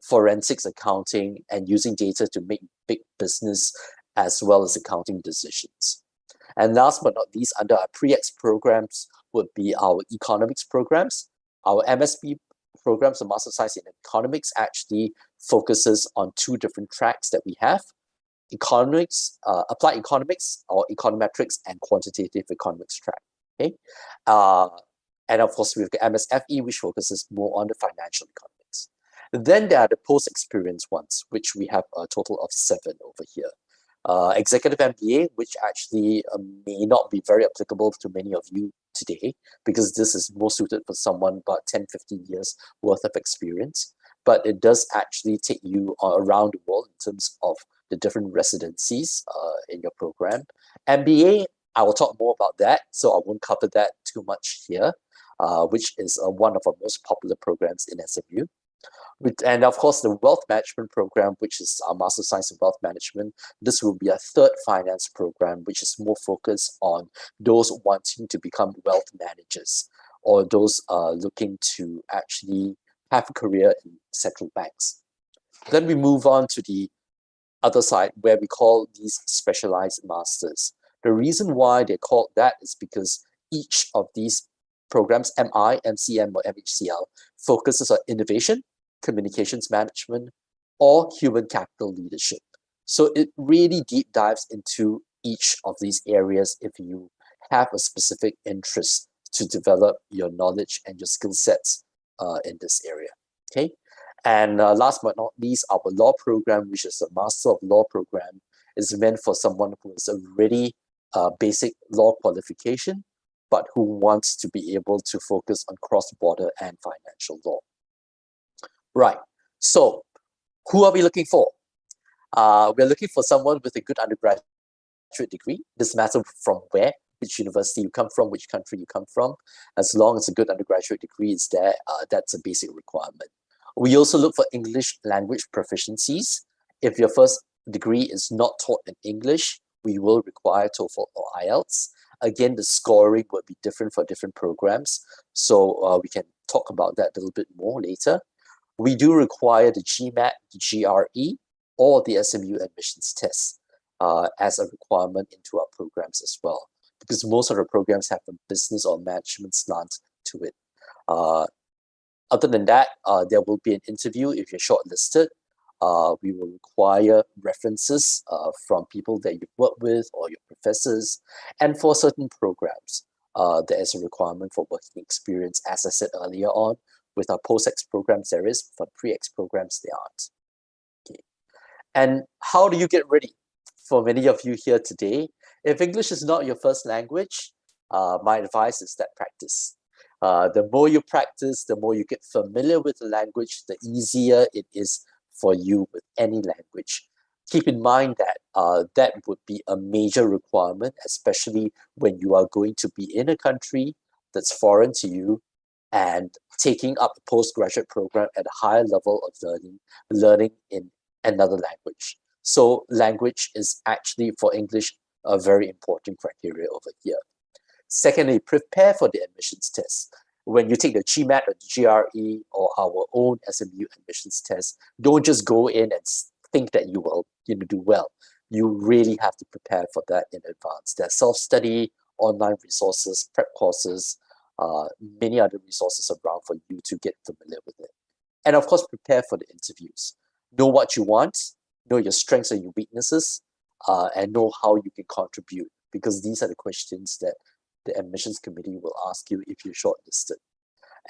forensics accounting and using data to make big business as well as accounting decisions. And last but not least, under our pre-ex programs would be our economics programs. Our MSB programs, the Master of Science in Economics, actually focuses on 2 different tracks that we have: economics, applied economics or econometrics, and quantitative economics track. Okay, and of course we've got MSFE, which focuses more on the financial economics. Then there are the post-experience ones, which we have a total of 7 over here. Executive MBA, which actually may not be very applicable to many of you today, because this is more suited for someone about 10-15 years worth of experience, but it does actually take you around the world in terms of the different residencies in your program. MBA, I will talk more about that, so I won't cover that too much here, which is one of our most popular programs in SMU. And of course, the Wealth Management Program, which is our Master of Science in Wealth Management. This will be a 3rd finance program, which is more focused on those wanting to become wealth managers or those looking to actually have a career in central banks. Then we move on to the other side, where we call these specialized masters. The reason why they're called that is because each of these programs, MI, MCM, or MHCL, focuses on innovation, communications management, or human capital leadership. So it really deep dives into each of these areas if you have a specific interest to develop your knowledge and your skill sets in this area. Okay, and last but not least, our law program, which is a Master of Law program, is meant for someone who is already basic law qualification, but who wants to be able to focus on cross-border and financial law. Right. So who are we looking for? We're looking for someone with a good undergraduate degree. Doesn't matter from where, which university you come from, which country you come from. As long as a good undergraduate degree is there, that's a basic requirement. We also look for English language proficiencies. If your first degree is not taught in English, we will require TOEFL or IELTS. Again, the scoring will be different for different programs. So we can talk about that a little bit more later. We do require the GMAT, the GRE, or the SMU admissions test as a requirement into our programs as well, because most of the programs have a business or management slant to it. Other than that, there will be an interview if you're shortlisted. We will require references from people that you've worked with or your professors. And for certain programs, there is a requirement for working experience, as I said earlier on. With our post-ex programs, there is. For pre-ex programs, there aren't. Okay. And how do you get ready? For many of you here today, if English is not your first language, my advice is that practice. The more you practice, the more you get familiar with the language, the easier it is for you with any language. Keep in mind that that would be a major requirement, especially when you are going to be in a country that's foreign to you and taking up a postgraduate program at a higher level of learning in another language. So language is actually, for English, a very important criteria over here. Secondly, prepare for the admissions test. When you take the GMAT or the GRE or our own SMU admissions test, don't just go in and think that you will do well. You really have to prepare for that in advance. There's self-study, online resources, prep courses, many other resources around for you to get familiar with it. And of course, prepare for the interviews. Know what you want, know your strengths and your weaknesses, and know how you can contribute, because these are the questions that the admissions committee will ask you if you're shortlisted.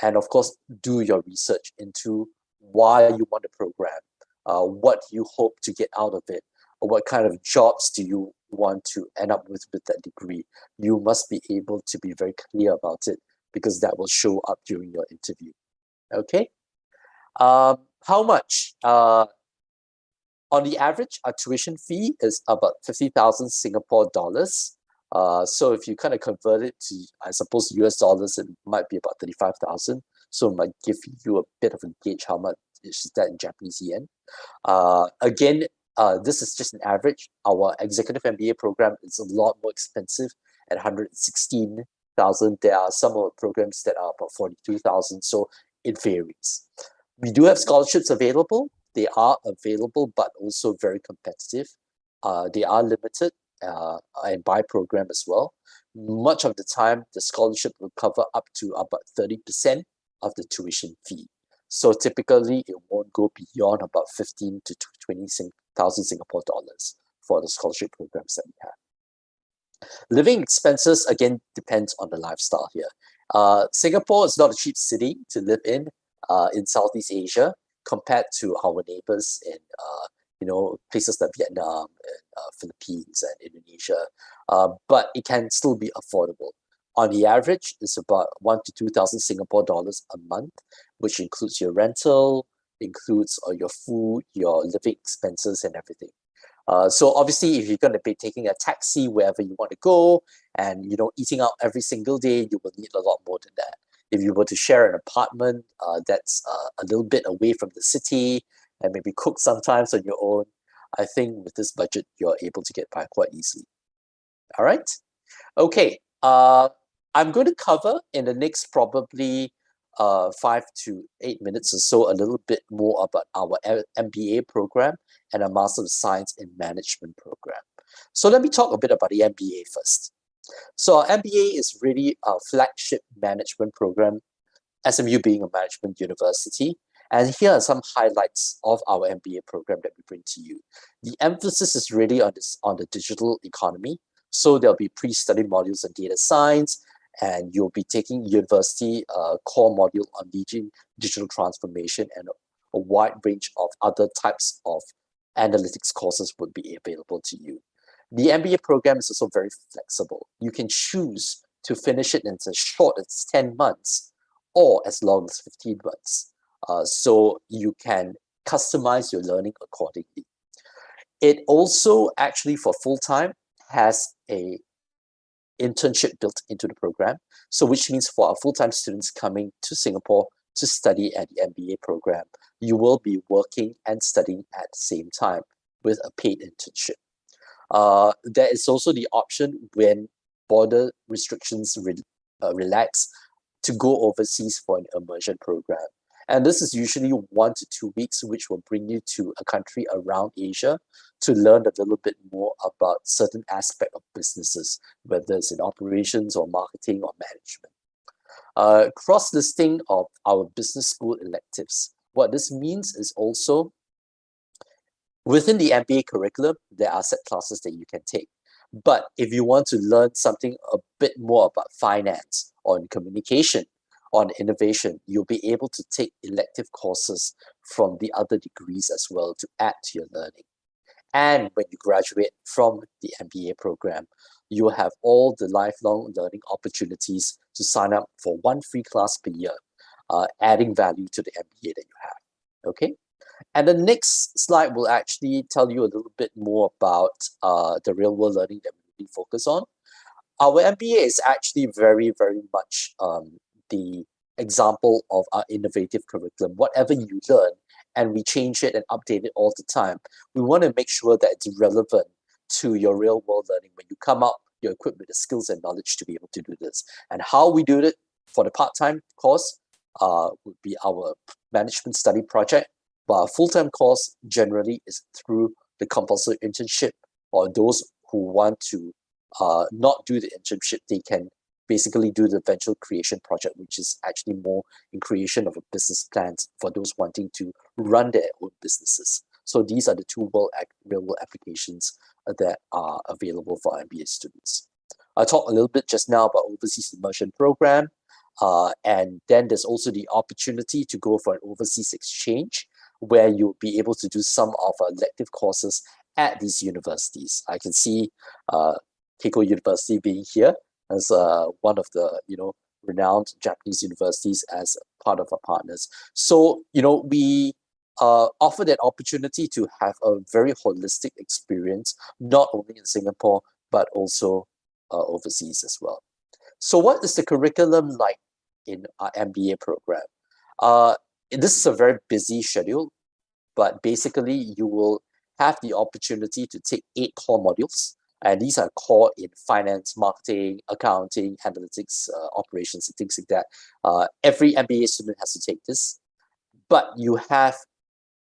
And of course, do your research into why you want the program, what you hope to get out of it, or what kind of jobs do you want to end up with that degree. You must be able to be very clear about it, because that will show up during your interview. Okay? How much? On the average, our tuition fee is about 50,000 Singapore dollars. So if you kind of convert it to, I suppose, US dollars, it might be about 35,000. So it might give you a bit of a gauge how much is that in Japanese yen. Again, this is just an average. Our executive MBA program is a lot more expensive at 116,000. There are some of the programs that are about 42,000. So it varies. We do have scholarships available. They are available, but also very competitive. They are limited and by program as well. Much of the time, the scholarship will cover up to about 30% of the tuition fee. So typically, it won't go beyond about 15 to 20,000 Singapore dollars for the scholarship programs that we have. Living expenses, again, depends on the lifestyle here. Singapore is not a cheap city to live in Southeast Asia compared to our neighbors in places like Vietnam and Philippines and Indonesia, but it can still be affordable. On the average, it's about 1,000 to 2,000 Singapore dollars a month, which includes your rental, includes your food, your living expenses, and everything. So obviously, if you're going to be taking a taxi wherever you want to go, and eating out every single day, you will need a lot more than that. If you were to share an apartment that's a little bit away from the city and maybe cook sometimes on your own, I think with this budget, you're able to get by quite easily. All right? Okay. I'm going to cover in the next probably 5 to 8 minutes or so a little bit more about our MBA program and a Master of Science in Management program. So let me talk a bit about the MBA first. So our MBA is really a flagship management program, SMU being a management university. And here are some highlights of our MBA program that we bring to you. The emphasis is really on the digital economy. So there'll be pre-study modules on data science, and you'll be taking university core module on digital transformation, and a wide range of other types of analytics courses would be available to you. The MBA program is also very flexible. You can choose to finish it in as short as 10 months or as long as 15 months. so you can customize your learning accordingly. It also actually for full-time has a internship built into the program. So which means for our full-time students coming to Singapore to study at the MBA program, you will be working and studying at the same time with a paid internship. There is also the option when border restrictions relax to go overseas for an immersion program. And this is usually 1 to 2 weeks, which will bring you to a country around Asia to learn a little bit more about certain aspect of businesses, whether it's in operations or marketing or management. Cross-listing of our business school electives. What this means is also within the MBA curriculum, there are set classes that you can take. But if you want to learn something a bit more about finance, on communication, on innovation, you'll be able to take elective courses from the other degrees as well to add to your learning. And when you graduate from the MBA program, you'll have all the lifelong learning opportunities to sign up for 1 free class per year, adding value to the MBA that you have. Okay? And the next slide will actually tell you a little bit more about the real world learning that we really focus on. Our MBA is actually very, very much the example of our innovative curriculum. Whatever you learn, and we change it and update it all the time, we want to make sure that it's relevant to your real world learning. When you come out, you're equipped with the skills and knowledge to be able to do this. And how we do it for the part-time course would be our management study project. But our full-time course generally is through the compulsory internship, or those who want to not do the internship, they can basically do the venture creation project, which is actually more in creation of a business plans for those wanting to run their own businesses. So these are the two real world applications that are available for MBA students. I talked a little bit just now about overseas immersion program, and then there's also the opportunity to go for an overseas exchange, where you'll be able to do some of our elective courses at these universities. I can see Keiko University being here as one of the renowned Japanese universities as part of our partners. So we offer that opportunity to have a very holistic experience, not only in Singapore but also overseas as well. So what is the curriculum like in our MBA program? This is a very busy schedule, but basically you will have the opportunity to take 8 core modules. And these are core in finance, marketing, accounting, analytics, operations, and things like that. Every MBA student has to take this, but you have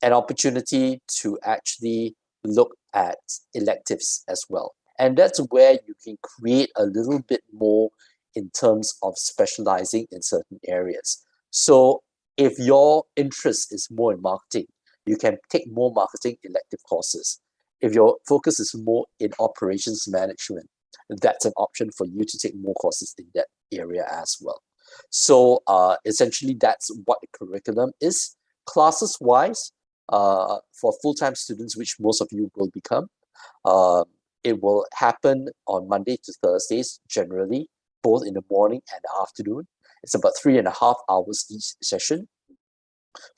an opportunity to actually look at electives as well. And that's where you can create a little bit more in terms of specializing in certain areas. So if your interest is more in marketing, you can take more marketing elective courses. If your focus is more in operations management, that's an option for you to take more courses in that area as well. So essentially, that's what the curriculum is. Classes-wise, for full-time students, which most of you will become, it will happen on Monday to Thursdays, generally, both in the morning and the afternoon. It's about 3.5 hours each session.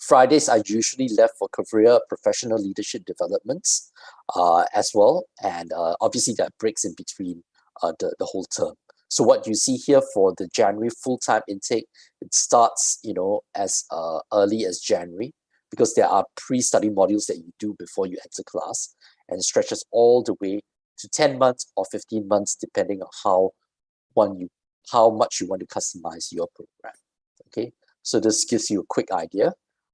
Fridays are usually left for career professional leadership developments as well. And obviously there are breaks in between the whole term. So what you see here for the January full-time intake, it starts as early as January, because there are pre-study modules that you do before you enter class, and stretches all the way to 10 months or 15 months, depending on how much you want to customize your program. Okay, so this gives you a quick idea.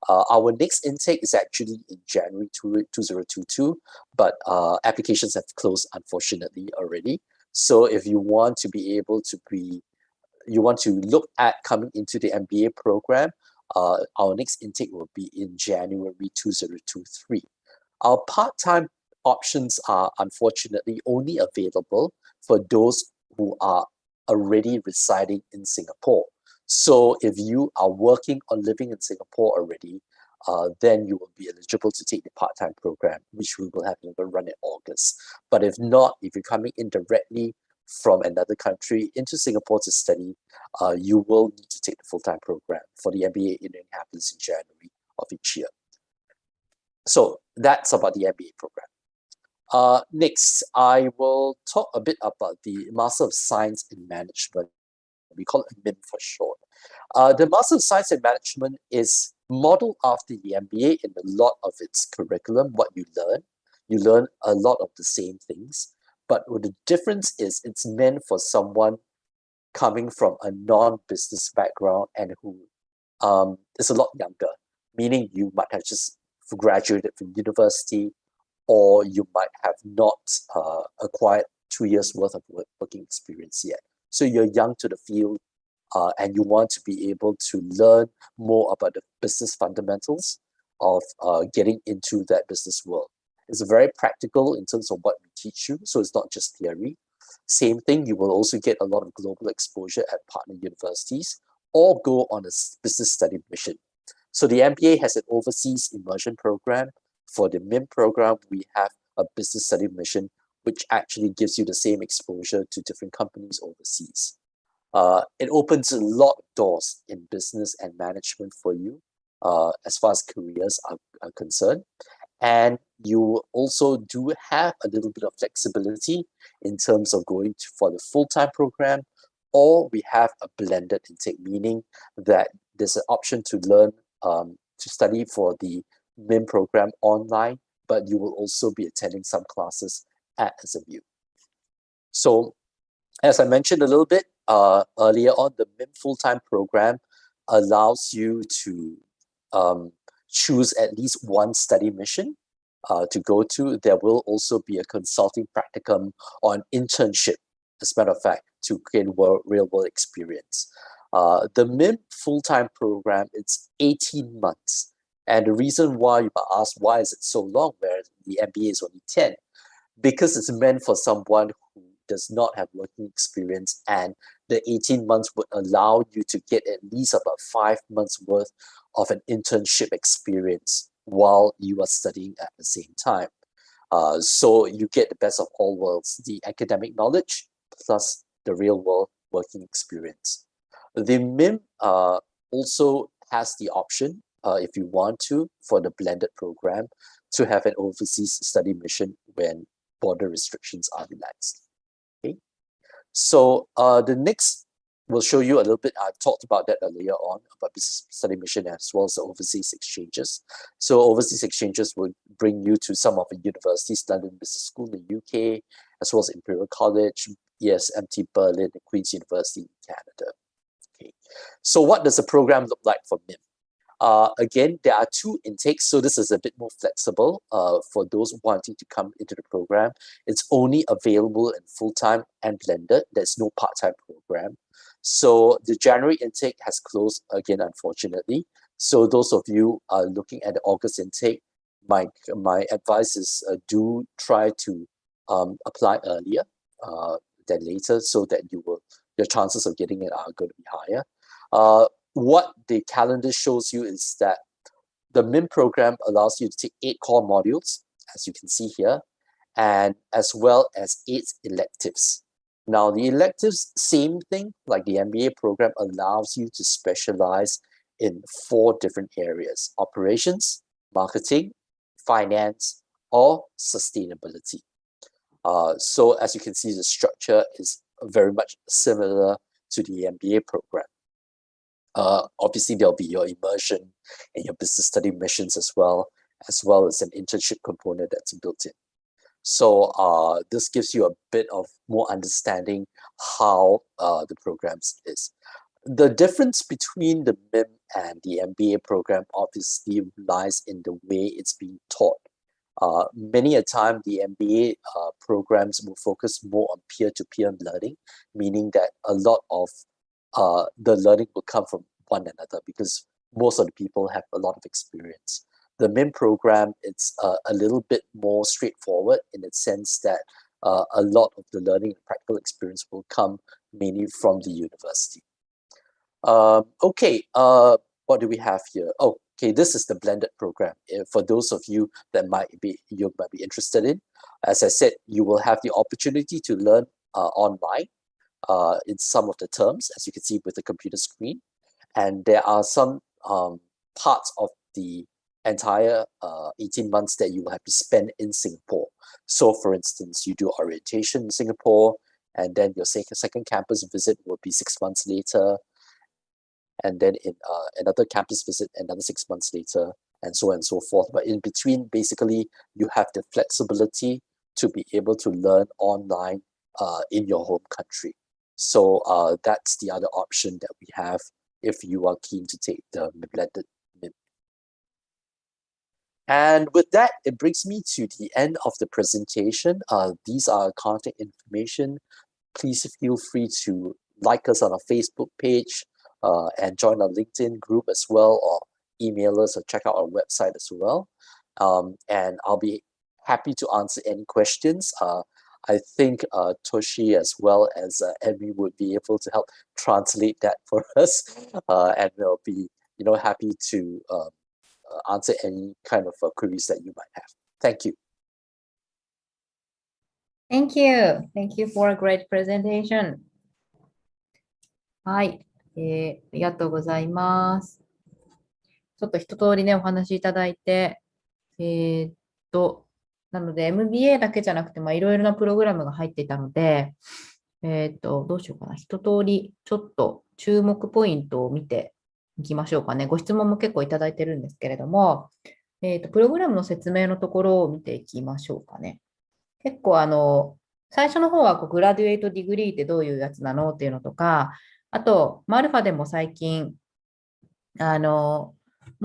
Our next intake is actually in January 2022, but applications have closed, unfortunately, already. So if you want to be able to look at coming into the MBA program, our next intake will be in January 2023. Our part-time options are unfortunately only available for those who are already residing in Singapore. So if you are working or living in Singapore already, then you will be eligible to take the part-time program, which we will have to run in August. But if not, if you're coming in directly from another country into Singapore to study, you will need to take the full-time program for the MBA. It happens in January of each year. So that's about the MBA program. Next, I will talk a bit about the Master of Science in Management. We call it MIM for short. The Master of Science in Management is modeled after the MBA in a lot of its curriculum, what you learn a lot of the same things. But what the difference is, it's meant for someone coming from a non-business background and who is a lot younger, meaning you might have just graduated from university, or you might have not acquired 2 years worth of working experience yet. So you're young to the field and you want to be able to learn more about the business fundamentals of getting into that business world. It's very practical in terms of what we teach you, so it's not just theory. Same thing, you will also get a lot of global exposure at partner universities or go on a business study mission. So the MBA has an overseas immersion program. For the MIM program, we have a business study mission, which actually gives you the same exposure to different companies overseas. It opens a lot of doors in business and management for you as far as careers are concerned. And you also do have a little bit of flexibility in terms of going for the full-time program, or we have a blended intake, meaning that there's an option to learn, to study for the MIM program online, but you will also be attending some classes at SMU. So as I mentioned a little bit earlier on, the MIM full-time program allows you to choose at least one study mission to go to. There will also be a consulting practicum or an internship, as a matter of fact, to gain real-world experience. The MIM full-time program, it's 18 months. And the reason why you might ask, why is it so long, where the MBA is only 10? Because it's meant for someone who does not have working experience, and the 18 months would allow you to get at least about 5 months worth of an internship experience while you are studying at the same time. So you get the best of all worlds, the academic knowledge plus the real world working experience. The MIM also has the option, if you want to, for the blended program, to have an overseas study mission when border restrictions are relaxed. Okay, so the next will show you a little bit. I talked about that earlier on, about business study mission as well as the overseas exchanges. So overseas exchanges will bring you to some of the universities, London Business School in the UK, as well as Imperial College, ESMT Berlin, and Queen's University in Canada. Okay, so what does the program look like for MIM? Again, there are 2 intakes, so this is a bit more flexible for those wanting to come into the program. It's only available in full-time and blended. There's no part-time program. So the January intake has closed again, unfortunately. So those of you looking at the August intake, my advice is do try to apply earlier than later, so that your chances of getting it are going to be higher. What the calendar shows you is that the MIM program allows you to take 8 core modules, as you can see here, and as well as 8 electives. Now, the electives, same thing, like the MBA program, allows you to specialize in 4 different areas: operations, marketing, finance, or sustainability. So as you can see, the structure is very much similar to the MBA program. Obviously, there'll be your immersion and your business study missions as well as an internship component that's built in. So this gives you a bit of more understanding how the programs is. The difference between the MIM and the MBA program obviously lies in the way it's being taught. Many a time, the MBA programs will focus more on peer-to-peer learning, meaning that a lot of the learning will come from one another because most of the people have a lot of experience. The MIM program, it's a little bit more straightforward in the sense that a lot of the learning and practical experience will come mainly from the university. Okay, what do we have here? Oh, okay, this is the blended program. For those of you that might be interested in, as I said, you will have the opportunity to learn online in some of the terms, as you can see with the computer screen. And there are some parts of the entire 18 months that you will have to spend in Singapore. So for instance, you do orientation in Singapore, and then your second campus visit will be 6 months later, and then in another campus visit another 6 months later, and so on and so forth. But in between, basically, you have the flexibility to be able to learn online in your home country. So that's the other option that we have if you are keen to take the blended MIM. And with that, it brings me to the end of the presentation. These are contact information. Please feel free to like us on our Facebook page and join our LinkedIn group as well, or email us or check out our website as well. And I'll be happy to answer any questions. I think Toshi as well as Emmy would be able to help translate that for us, and we'll be happy to answer any kind of queries that you might have. Thank you. Thank you. Thank you for a great presentation. はい、ありがとうございます。ちょっと一通りね、お話しいただいて、なので MBA だけじゃなくて、いろいろなプログラムが入っていたので、どうしようかな。一通りちょっと注目ポイントを見ていきましょうかね。ご質問も結構いただいてるんですけれども、プログラムの説明のところを見ていきましょうかね。結構最初の方はグラデュエイトディグリーってどういうやつなのっていうのとか、あと、アルファでも最近、も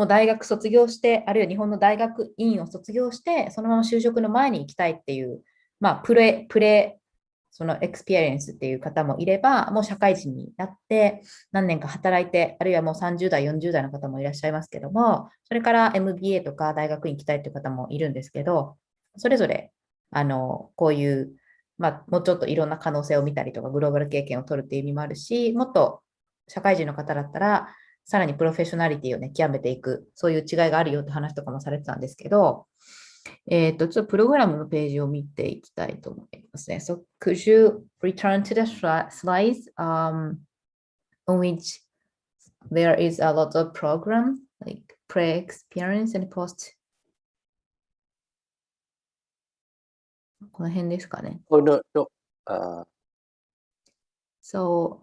う大学卒業して、あるいは日本の大学院を卒業して、そのまま就職の前に行きたいっていう、そのエクスペリエンスっていう方もいれば、もう社会人になって何年か働いて、あるいはもう30代、40代の方もいらっしゃいますけども、それから MBA とか大学院行きたいっていう方もいるんですけど、それぞれ、こういう、もうちょっといろんな可能性を見たりとか、グローバル経験を取るっていう意味もあるし、もっと社会人の方だったら、さらにプロフェッショナリティをね、極めていく、そういう違いがあるよって話とかもされてたんですけど、ちょっとプログラムのページを見ていきたいと思いますね。So, could you return to the slides on which there is a lot of program, like pre-experience and post? この辺ですかね。Oh, no. So,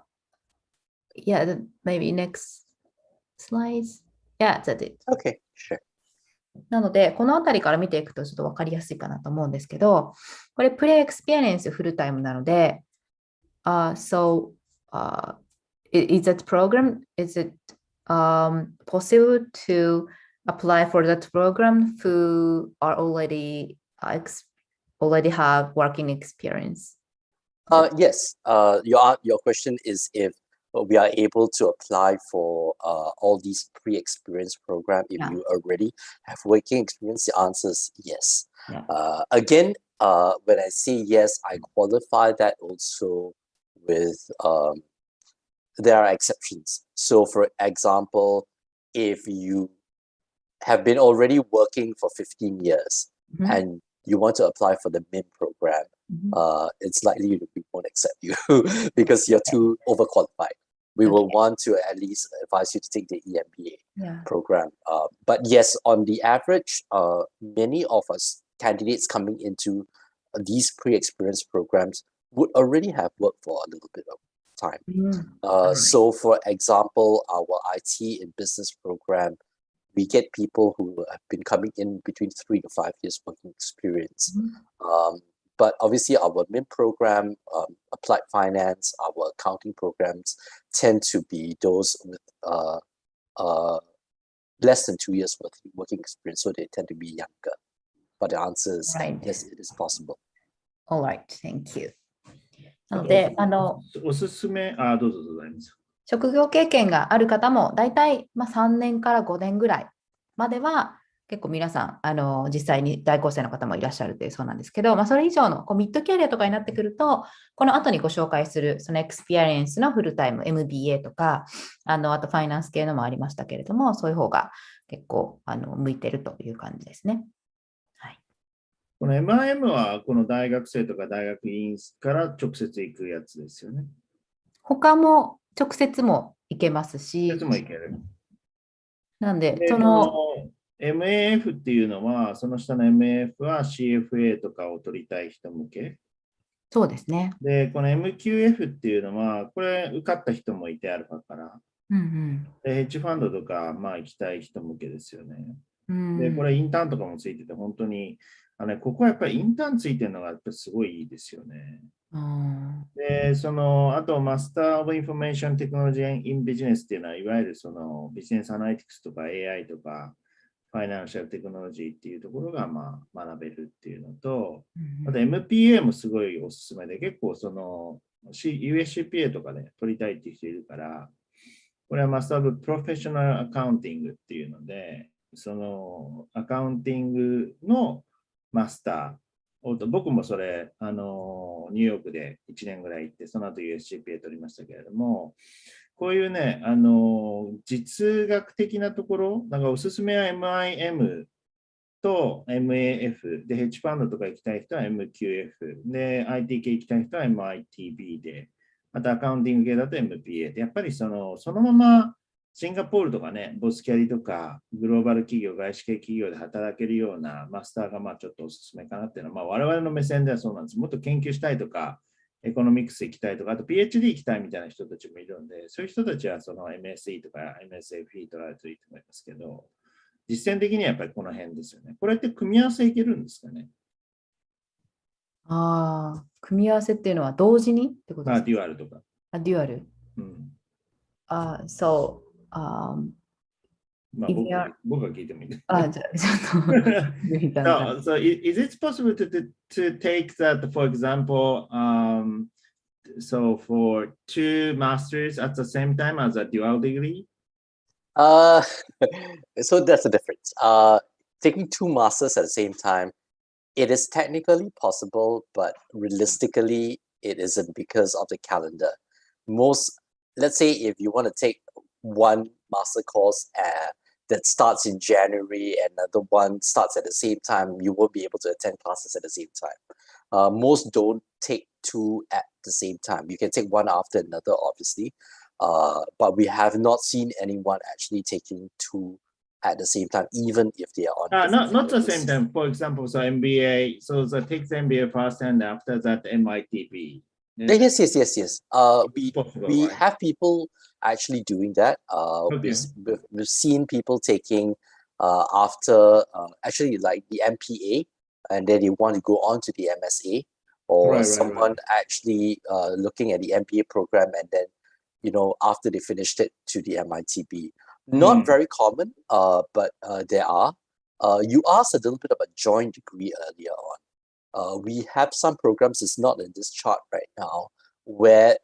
yeah, maybe next slides. Yeah, that's it. Okay, sure. なので、このあたりから見ていくとちょっとわかりやすいかなと思うんですけど、これプレイエクスペリエンスフルタイムなので、So, is that program, is it possible to apply for that program who are already have working experience? Yes. Your question is if we are able to apply for all these pre-experience programs if you already have working experience. The answer is yes. Again, when I say yes, I qualify that also with there are exceptions. So for example, if you have been already working for 15 years and you want to apply for the Mba Program, it's likely we won't accept you because you're too overqualified. We will want to at least advise you to take the Mba program. But yes, on the average, many of us candidates coming into these pre-experience programs would already have worked for a little bit of time. So for example, our IT and business program, we get people who have been coming in between 3 to 5 years working experience. But obviously our Mba program, applied finance, our accounting programs tend to be those with less than 2 years working experience, so they tend to be younger. But the answer is yes, it is possible. All right, thank you. なので、おすすめ、どうぞございます。職業経験がある方もだいたい3年から5年ぐらいまでは結構皆さん実際に大校生の方もいらっしゃるというそうなんですけど、それ以上のミッドキャリアとかになってくると、この後にご紹介するそのエクスペリエンスのフルタイム MBA とかあとファイナンス系のもありましたけれども、そういう方が結構向いてるという感じですね。はい。この MIM はこの大学生とか大学院から直接行くやつですよね。他も直接も行けますし、直接も行ける。なんで、で、この MAF っていうのは、その下の MAF は CFA とかを取りたい人向け。そうですね。で、この MQF っていうのは、これ受かった人もいて、アルファから。で、ヘッジファンドとか、まあ行きたい人向けですよね。で、これインターンとかもついてて、本当に、ここはやっぱりインターンついてるのがやっぱりすごいいいですよね。で、あと、マスター・オブ・インフォメーション・テクノロジー・イン・ビジネスっていうのは、いわゆるビジネス・アナリティクスとか AI とか、ファイナンシャル・テクノロジーっていうところが、まあ、学べるっていうのと、あと MPA もすごいおすすめで、結構USCPA とかで取りたいっていう人いるから、これはマスター・オブ・プロフェッショナル・アカウンティングっていうので、アカウンティングのマスター、僕もそれ、ニューヨークで1年ぐらい行って、その後 USCPA 取りましたけれども、こういうね、実学的なところ、なんかおすすめは MIM と MAF で、ヘッジファンドとか行きたい人は MQF で、IT 系行きたい人は MITB で、あとアカウンティング系だと MPA で、やっぱりそのままシンガポールとかね、ボスキャリとかグローバル企業、外資系企業で働けるようなマスターがまあちょっとおすすめかなっていうのは、まあ、我々の目線ではそうなんです。もっと研究したいとか、エコノミクス行きたいとか、あと PhD 行きたいみたいな人たちもいるんで、そういう人たちはその MSE とか MSFE 取られていいと思いますけど、実践的にはやっぱりこの辺ですよね。これって組み合わせいけるんですかね？組み合わせっていうのは同時にってことですか？デュアルとか。デュアル。そう。まあ、僕が聞いてもいいです。じゃあちょっと。So is it possible to take that, for example, so for 2 masters at the same time as a dual degree? So that's the difference. Taking 2 masters at the same time, it is technically possible, but realistically, it isn't because of the calendar. Let's say if you want to take one master course that starts in January and another one starts at the same time, you won't be able to attend classes at the same time. Most don't take 2 at the same time. You can take one after another, obviously. But we have not seen anyone actually taking 2 at the same time, even if they are on. Not the same time. For example, so MBA, so take the MBA first and after that MITB. Yes. We have people actually doing that. We've seen people taking after actually like the MPA, and then they want to go on to the MSA, or someone actually looking at the MBA program and then, after they finished it, to the MITB. Not very common, but there are. You asked a little bit about joint degree earlier on. We have some programs, it's not in this chart right now, where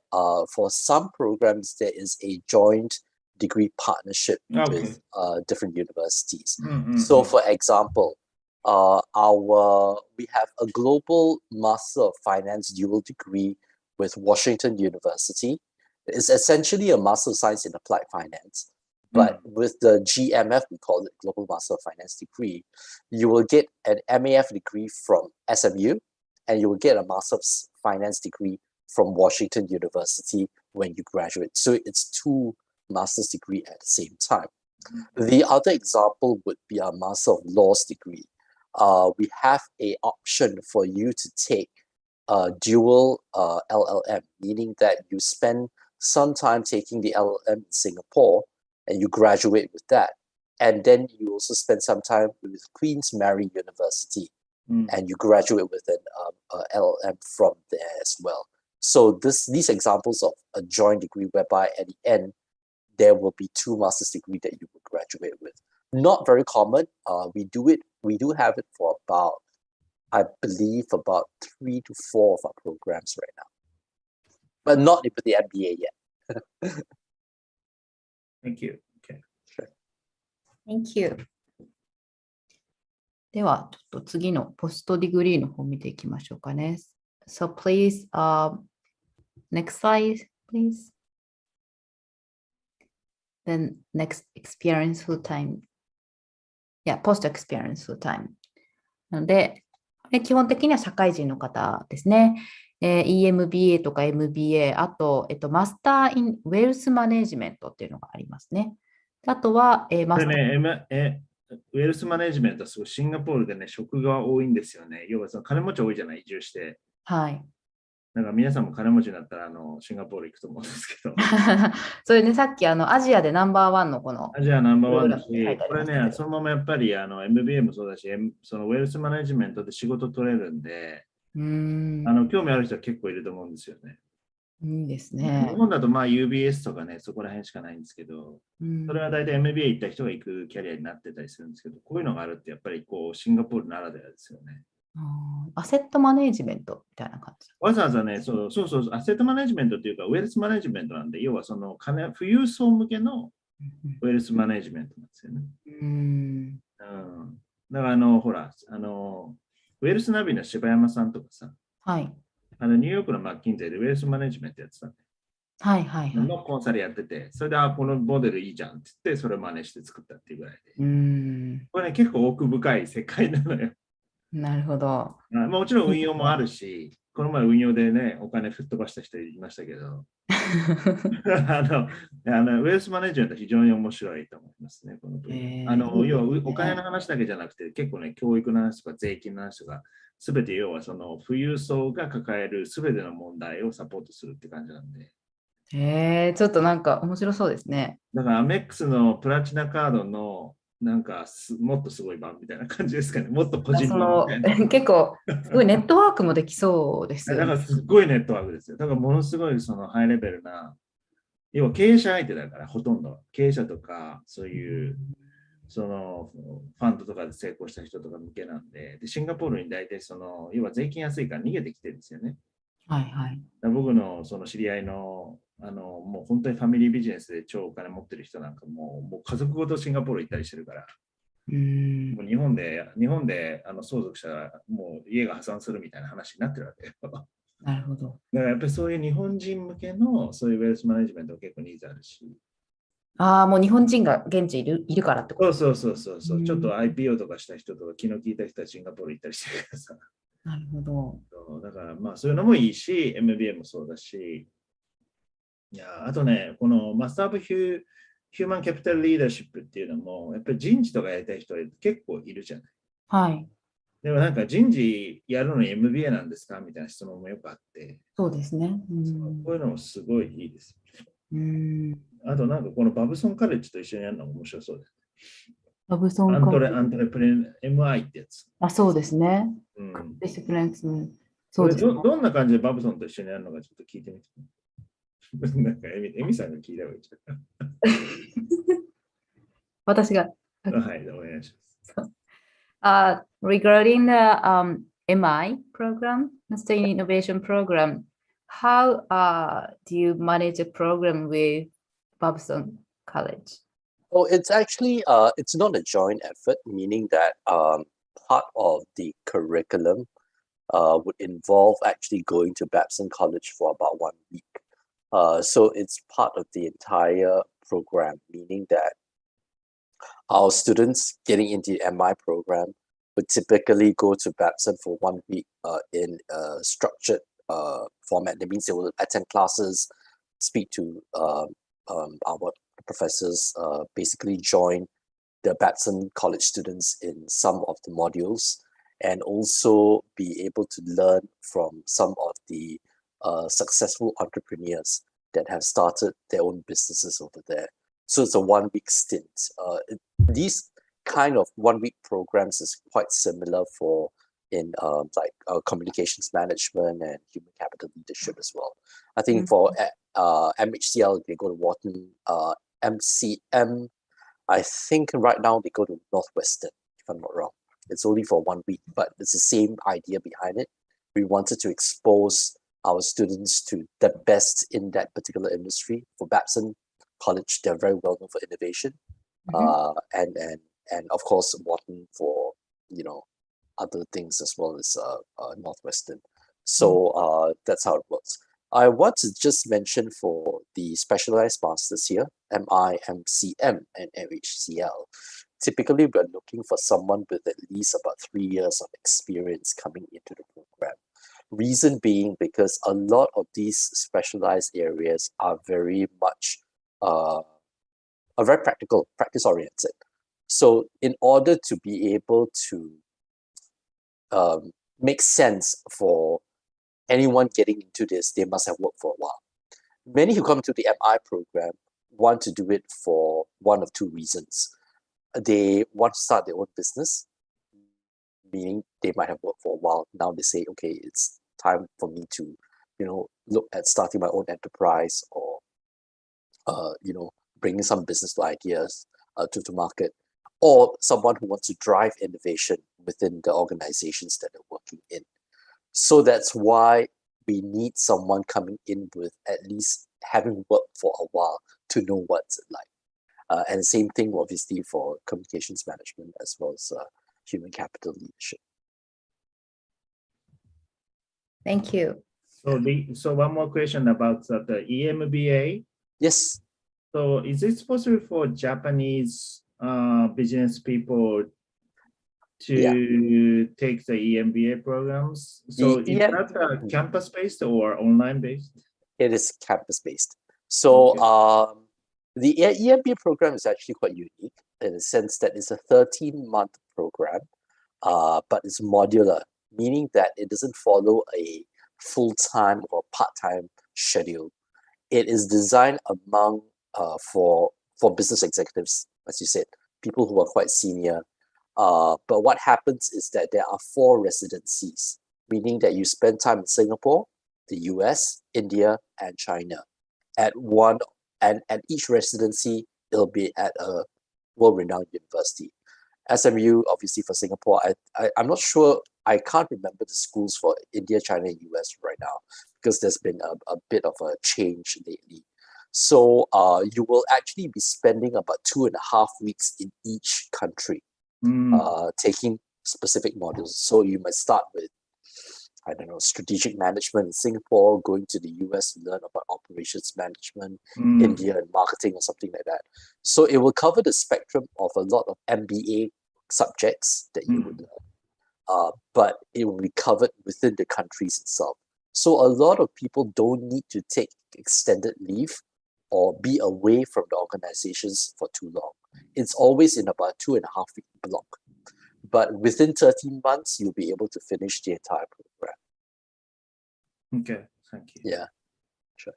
for some programs there is a joint degree partnership with different universities. So for example, we have a global Master of Finance dual degree with Washington University. It's essentially a Master of Science in Applied Finance. But with the GMF, we call it Global Master of Finance degree, you will get an MAF degree from SMU, and you will get a Master of Finance degree from Washington University when you graduate. So it's 2 master's degree at the same time. The other example would be a Master of Laws degree. We have an option for you to take a dual LLM, meaning that you spend some time taking the LLM in Singapore, and you graduate with that. And then you also spend some time with Queen's Mary University, and you graduate with an LLM from there as well. So these examples of a joint degree whereby at the end, there will be 2 master's degree that you will graduate with. Not very common. We do have it for about, I believe, about 3 to 4 of our programs right now. But not with the MBA yet. Thank you. Okay. Sure. Thank you. では、ちょっと次のポストディグリーの方を見ていきましょうかね。So please, next slide, please. Then next experience full time. Yeah, post experience full time. なので、で基本的には社会人の方ですね。EMBA とか MBA、あと、マスター・イン・ウェルス・マネジメントっていうのがありますね。あとは、マスター。ウェルスマネジメントはすごいシンガポールでね、職が多いんですよね。要はその金持ち多いじゃない、移住して。はい。なんか皆さんも金持ちになったらシンガポール行くと思うんですけど。それね、さっきアジアでナンバーワンのこの。アジアナンバーワンだし、これね、そのままやっぱりMBA もそうだし、そのウェルスマネジメントで仕事取れるんで、興味ある人は結構いると思うんですよね。いいですね。日本だとまあ UBS とかね、そこら辺しかないんですけど、それは大体 MBA 行った人が行くキャリアになってたりするんですけど、こういうのがあるってやっぱりこうシンガポールならではですよね。アセットマネジメントみたいな感じ。わざわざね、アセットマネジメントっていうか、ウェルスマネジメントなんで、要はその富裕層向けのウェルスマネジメントなんですよね。だからほら、ウェルスナビの柴山さんとかさ、はい。ニューヨークのマッキンゼーでウェルスマネジメントやってたんで。はいはいはい。のコンサルやってて、それで、このモデルいいじゃんって言って、それを真似して作ったっていうぐらいで。これね、結構奥深い世界なのよ。なるほど。もちろん運用もあるし、この前運用でね、お金吹っ飛ばした人いましたけど、ウェルスマネジメントは非常に面白いと思いますね、この要はお金の話だけじゃなくて、結構ね、教育の話とか税金の話とか、すべて要はその富裕層が抱えるすべての問題をサポートするって感じなんで。ちょっとなんか面白そうですね。だからアメックスのプラチナカードのなんかもっとすごい版みたいな感じですかね。もっと個人版みたいな。結構すごいネットワークもできそうですよね。だからすごいネットワークですよ。だからものすごいそのハイレベルな、要は経営者相手だからほとんど。経営者とかそういうそのファンドとかで成功した人とか向けなんで、シンガポールに大体その要は税金安いから逃げてきてるんですよね。はいはい。僕のその知り合いのもう本当にファミリービジネスで超お金持ってる人なんかもう家族ごとシンガポール行ったりしてるから、もう日本で相続したらもう家が破産するみたいな話になってるわけよ。なるほど。だからやっぱりそういう日本人向けのそういうウェルスマネジメント結構ニーズあるし。もう日本人が現地いるからってこと？そう。ちょっと IPO とかした人とか昨日聞いた人はシンガポール行ったりしてるからさ。なるほど。だからまあそういうのもいいし、MBA もそうだし、いやあとね、このマスター・オブ・ヒューマン・キャピタル・リーダーシップっていうのも、やっぱり人事とかやりたい人は結構いるじゃない。はい。でもなんか人事やるのに MBA なんですかみたいな質問もよくあって。そうですね。こういうのもすごいいいです。あとなんかこのバブソンカレッジと一緒にやるのも面白そうです。バブソンカレッジ。アントレプレン MI ってやつ。そうですね。ディスプレンス。そうですね。どんな感じでバブソンと一緒にやるのかちょっと聞いてみて。なんかエミさんが聞いた方がいいじゃん。私が。はい、お願いします。Regarding the MI program, Master in Innovation Program, how do you manage a program with Babson College? Oh, it's actually it's not a joint effort, meaning that part of the curriculum would involve actually going to Babson College for about 1 week. So it's part of the entire program, meaning that our students getting into the MI program would typically go to Babson for 1 week in a structured format. That means they will attend classes, speak to our professors, basically join the Babson College students in some of the modules, and also be able to learn from some of the successful entrepreneurs that have started their own businesses over there. So it's a 1 week stint. These kind of 1 week programs is quite similar in communications management and human capital leadership as well. I think for MHCL, they go to Wharton. MCM, I think right now they go to Northwestern, if I'm not wrong. It's only for 1 week, but it's the same idea behind it. We wanted to expose our students to the best in that particular industry. For Babson College, they're very well known for innovation, and of course Wharton for other things as well as Northwestern. So that's how it works. I want to just mention for the specialized masters here, MI, MCM, and MHCL. typically we're looking for someone with at least about 3 years of experience coming into the program. Reason being because a lot of these specialized areas are very much are very practical, practice oriented. So in order to be able to make sense for anyone getting into this, they must have worked for a while. Many who come to the MI program want to do it for one of two reasons. They want to start their own business, meaning they might have worked for a while. Now they say, okay, it's time for me to, look at starting my own enterprise or, bringing some business ideas to market, or someone who wants to drive innovation within the organizations that they're working in. So that's why we need someone coming in with at least having worked for a while to know what's it like. And same thing, obviously, for communications management as well as human capital leadership. Thank you. So one more question about the EMBA. Yes. So is it possible for Japanese business people to take the EMBA programs? So is that campus-based or online-based? It is campus-based. So the EMBA program is actually quite unique in the sense that it's a 13-month program, but it's modular, meaning that it doesn't follow a full-time or part-time schedule. It is designed among for business executives, as you said, people who are quite senior. But what happens is that there are 4 residencies, meaning that you spend time in Singapore, the US, India, and China. At each residency, it'll be at a world-renowned university. SMU, obviously for Singapore, I'm not sure, I can't remember the schools for India, China, and US right now, because there's been a bit of a change lately. So you will actually be spending about 2.5 weeks in each country, taking specific modules. So you might start with, I don't know, strategic management in Singapore, going to the US to learn about operations management, India and marketing or something like that. So it will cover the spectrum of a lot of MBA subjects that you would learn, but it will be covered within the countries itself. So a lot of people don't need to take extended leave or be away from the organizations for too long. It's always in about 2.5 week block. But within 13 months, you'll be able to finish the entire program. Okay, thank you. Yeah, sure.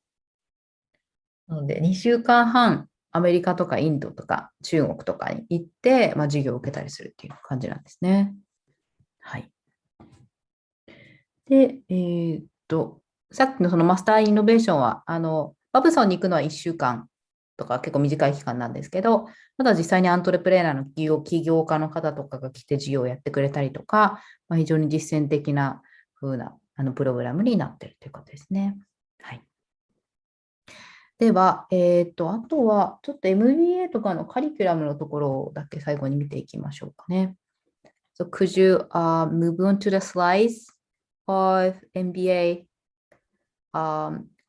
なので、2週間半、アメリカとかインドとか中国とかに行って、授業を受けたりするっていう感じなんですね。はい。で、さっきのそのマスターイノベーションは、バブソンに行くのは1週間とか結構短い期間なんですけど、まだ実際にアントレプレーナーの起業家の方とかが来て授業をやってくれたりとか、非常に実践的な風なプログラムになっているということですね。はい。では、あとはちょっと MBA とかのカリキュラムのところだけ最後に見ていきましょうかね。So could you move on to the slides of MBA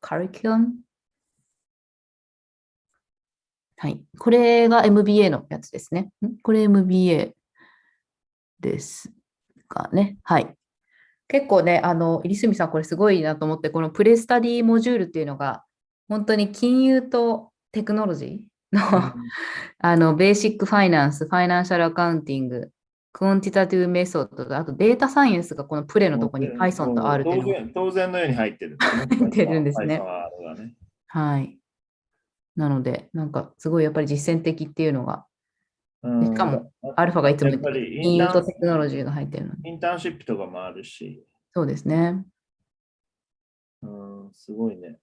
curriculum? はい。これが MBA のやつですね。これ MBA ですかね。はい。結構ね、入住さん、これすごいなと思って、このプレスタディモジュールっていうのが、本当に金融とテクノロジーの、ベーシックファイナンス、ファイナンシャルアカウンティング、クオンティタティブメソッドと、あとデータサイエンスがこのプレのところに Python と R っていうのが当然のように入ってる、入ってるんですね。はい。なので、なんかすごいやっぱり実践的っていうのが、しかもアルファがいつも言ってる金融とテクノロジーが入ってるので。インターンシップとかもあるし。そうですね。すごいね。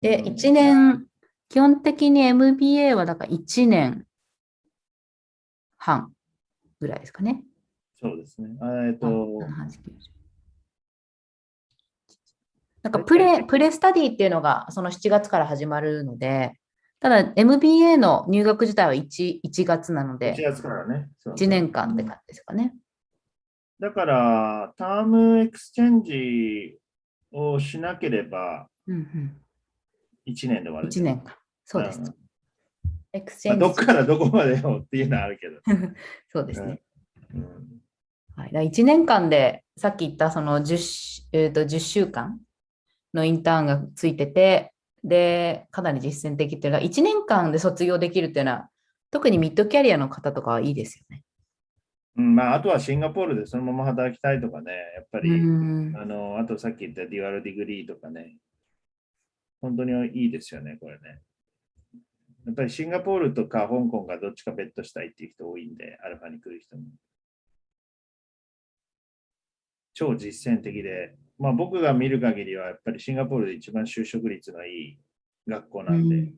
で、1年、基本的に MBA はだから1年半ぐらいですかね。そうですね。なんかプレスタディっていうのがその7月から始まるので、ただ MBA の入学自体は 1月なので、1月からね。1年間って感じですかね。だから、タームエクスチェンジをしなければ、1年で終わる。1年間。そうです。エクスチェンジ。どっからどこまでよっていうのはあるけど。そうですね。うんはい、1年間でさっき言ったその 10週間のインターンがついてて、で、かなり実践的っていうのは、1年間で卒業できるっていうのは、特にミッドキャリアの方とかはいいですよね。あとはシンガポールでそのまま働きたいとかね、やっぱり、あとさっき言ったデュアルディグリーとかね、本当にいいですよね、これね。やっぱりシンガポールとか香港がどっちかベットしたいっていう人多いんで、アルファに来る人も。超実践的で、僕が見る限りはやっぱりシンガポールで一番就職率がいい学校なんで。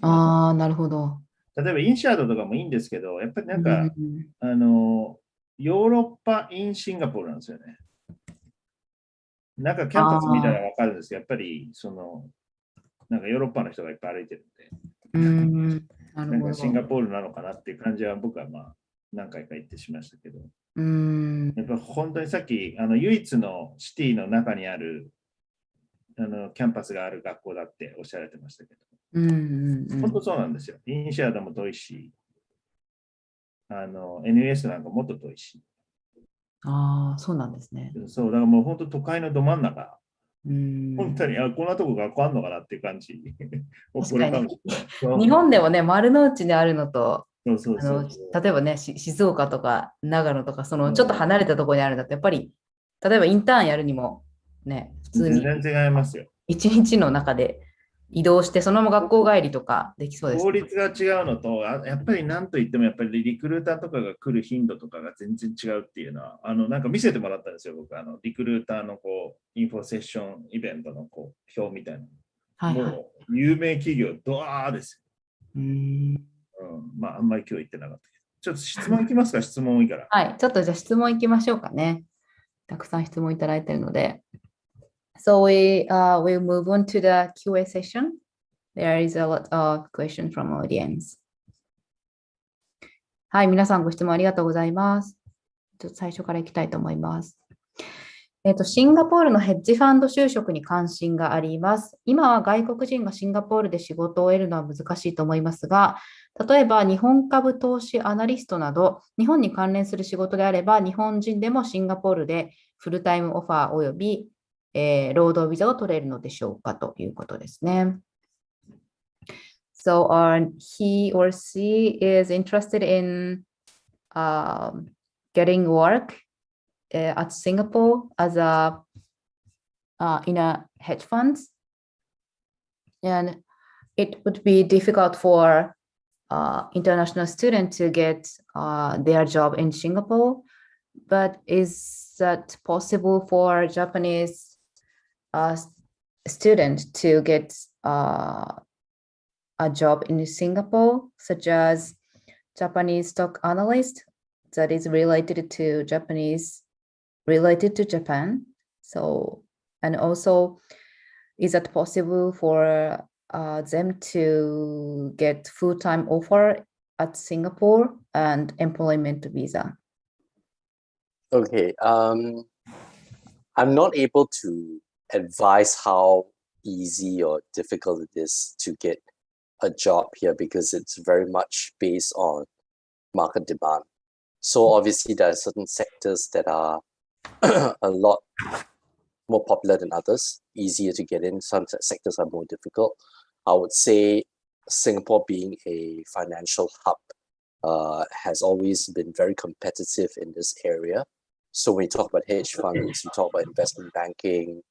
ああ、なるほど。例えばインシャードとかもいいんですけど、やっぱりなんか、ヨーロッパインシンガポールなんですよね。なんかキャンパス見たらわかるんですけど、やっぱりなんかヨーロッパの人がいっぱい歩いてるんで、なんかシンガポールなのかなっていう感じは僕は何回か言ってしましたけど、やっぱ本当にさっき唯一のシティの中にあるキャンパスがある学校だっておっしゃられてましたけど、本当そうなんですよ。インシャードも遠いし、NUS なんかもっと遠いし。ああ、そうなんですね。そう、だからもう本当都会のど真ん中。本当に、こんなとこ学校あるのかなっていう感じ。確かに。日本でもね、丸の内にあるのと、例えばね、静岡とか長野とか、ちょっと離れたところにあるんだと、やっぱり、例えばインターンやるにも、ね、普通に全然違いますよ。一日の中で移動して、そのまま学校帰りとかできそうです、法律が違うのと、やっぱり何と言っても、やっぱりリクルーターとかが来る頻度とかが全然違うっていうのは、なんか見せてもらったんですよ、僕。リクルーターのインフォセッションイベントの表みたいな。もう、有名企業、ドワーですよ。あんまり今日言ってなかったけど。ちょっと質問いきますか、質問多いから。はい、ちょっとじゃあ質問いきましょうかね。たくさん質問いただいているので。So we'll move on to the QA session. There is a lot of questions from audience. はい、皆さんご質問ありがとうございます。ちょっと最初からいきたいと思います。シンガポールのヘッジファンド就職に関心があります。今は外国人がシンガポールで仕事を得るのは難しいと思いますが、例えば日本株投資アナリストなど、日本に関連する仕事であれば、日本人でもシンガポールでフルタイムオファーおよび、労働ビザを取れるのでしょうかということですね。So he or she is interested in getting work at Singapore as in a hedge funds, and it would be difficult for international students to get their job in Singapore. But is that possible for Japanese students to get a job in Singapore, such as Japanese stock analyst that is related to Japan? So, and also, is that possible for them to get full-time offer at Singapore and employment visa? Okay, I'm not able to advise how easy or difficult it is to get a job here because it's very much based on market demand. So obviously there are certain sectors that are a lot more popular than others, easier to get in. Some sectors are more difficult. I would say Singapore being a financial hub has always been very competitive in this area. So when you talk about hedge funds, you talk about investment banking,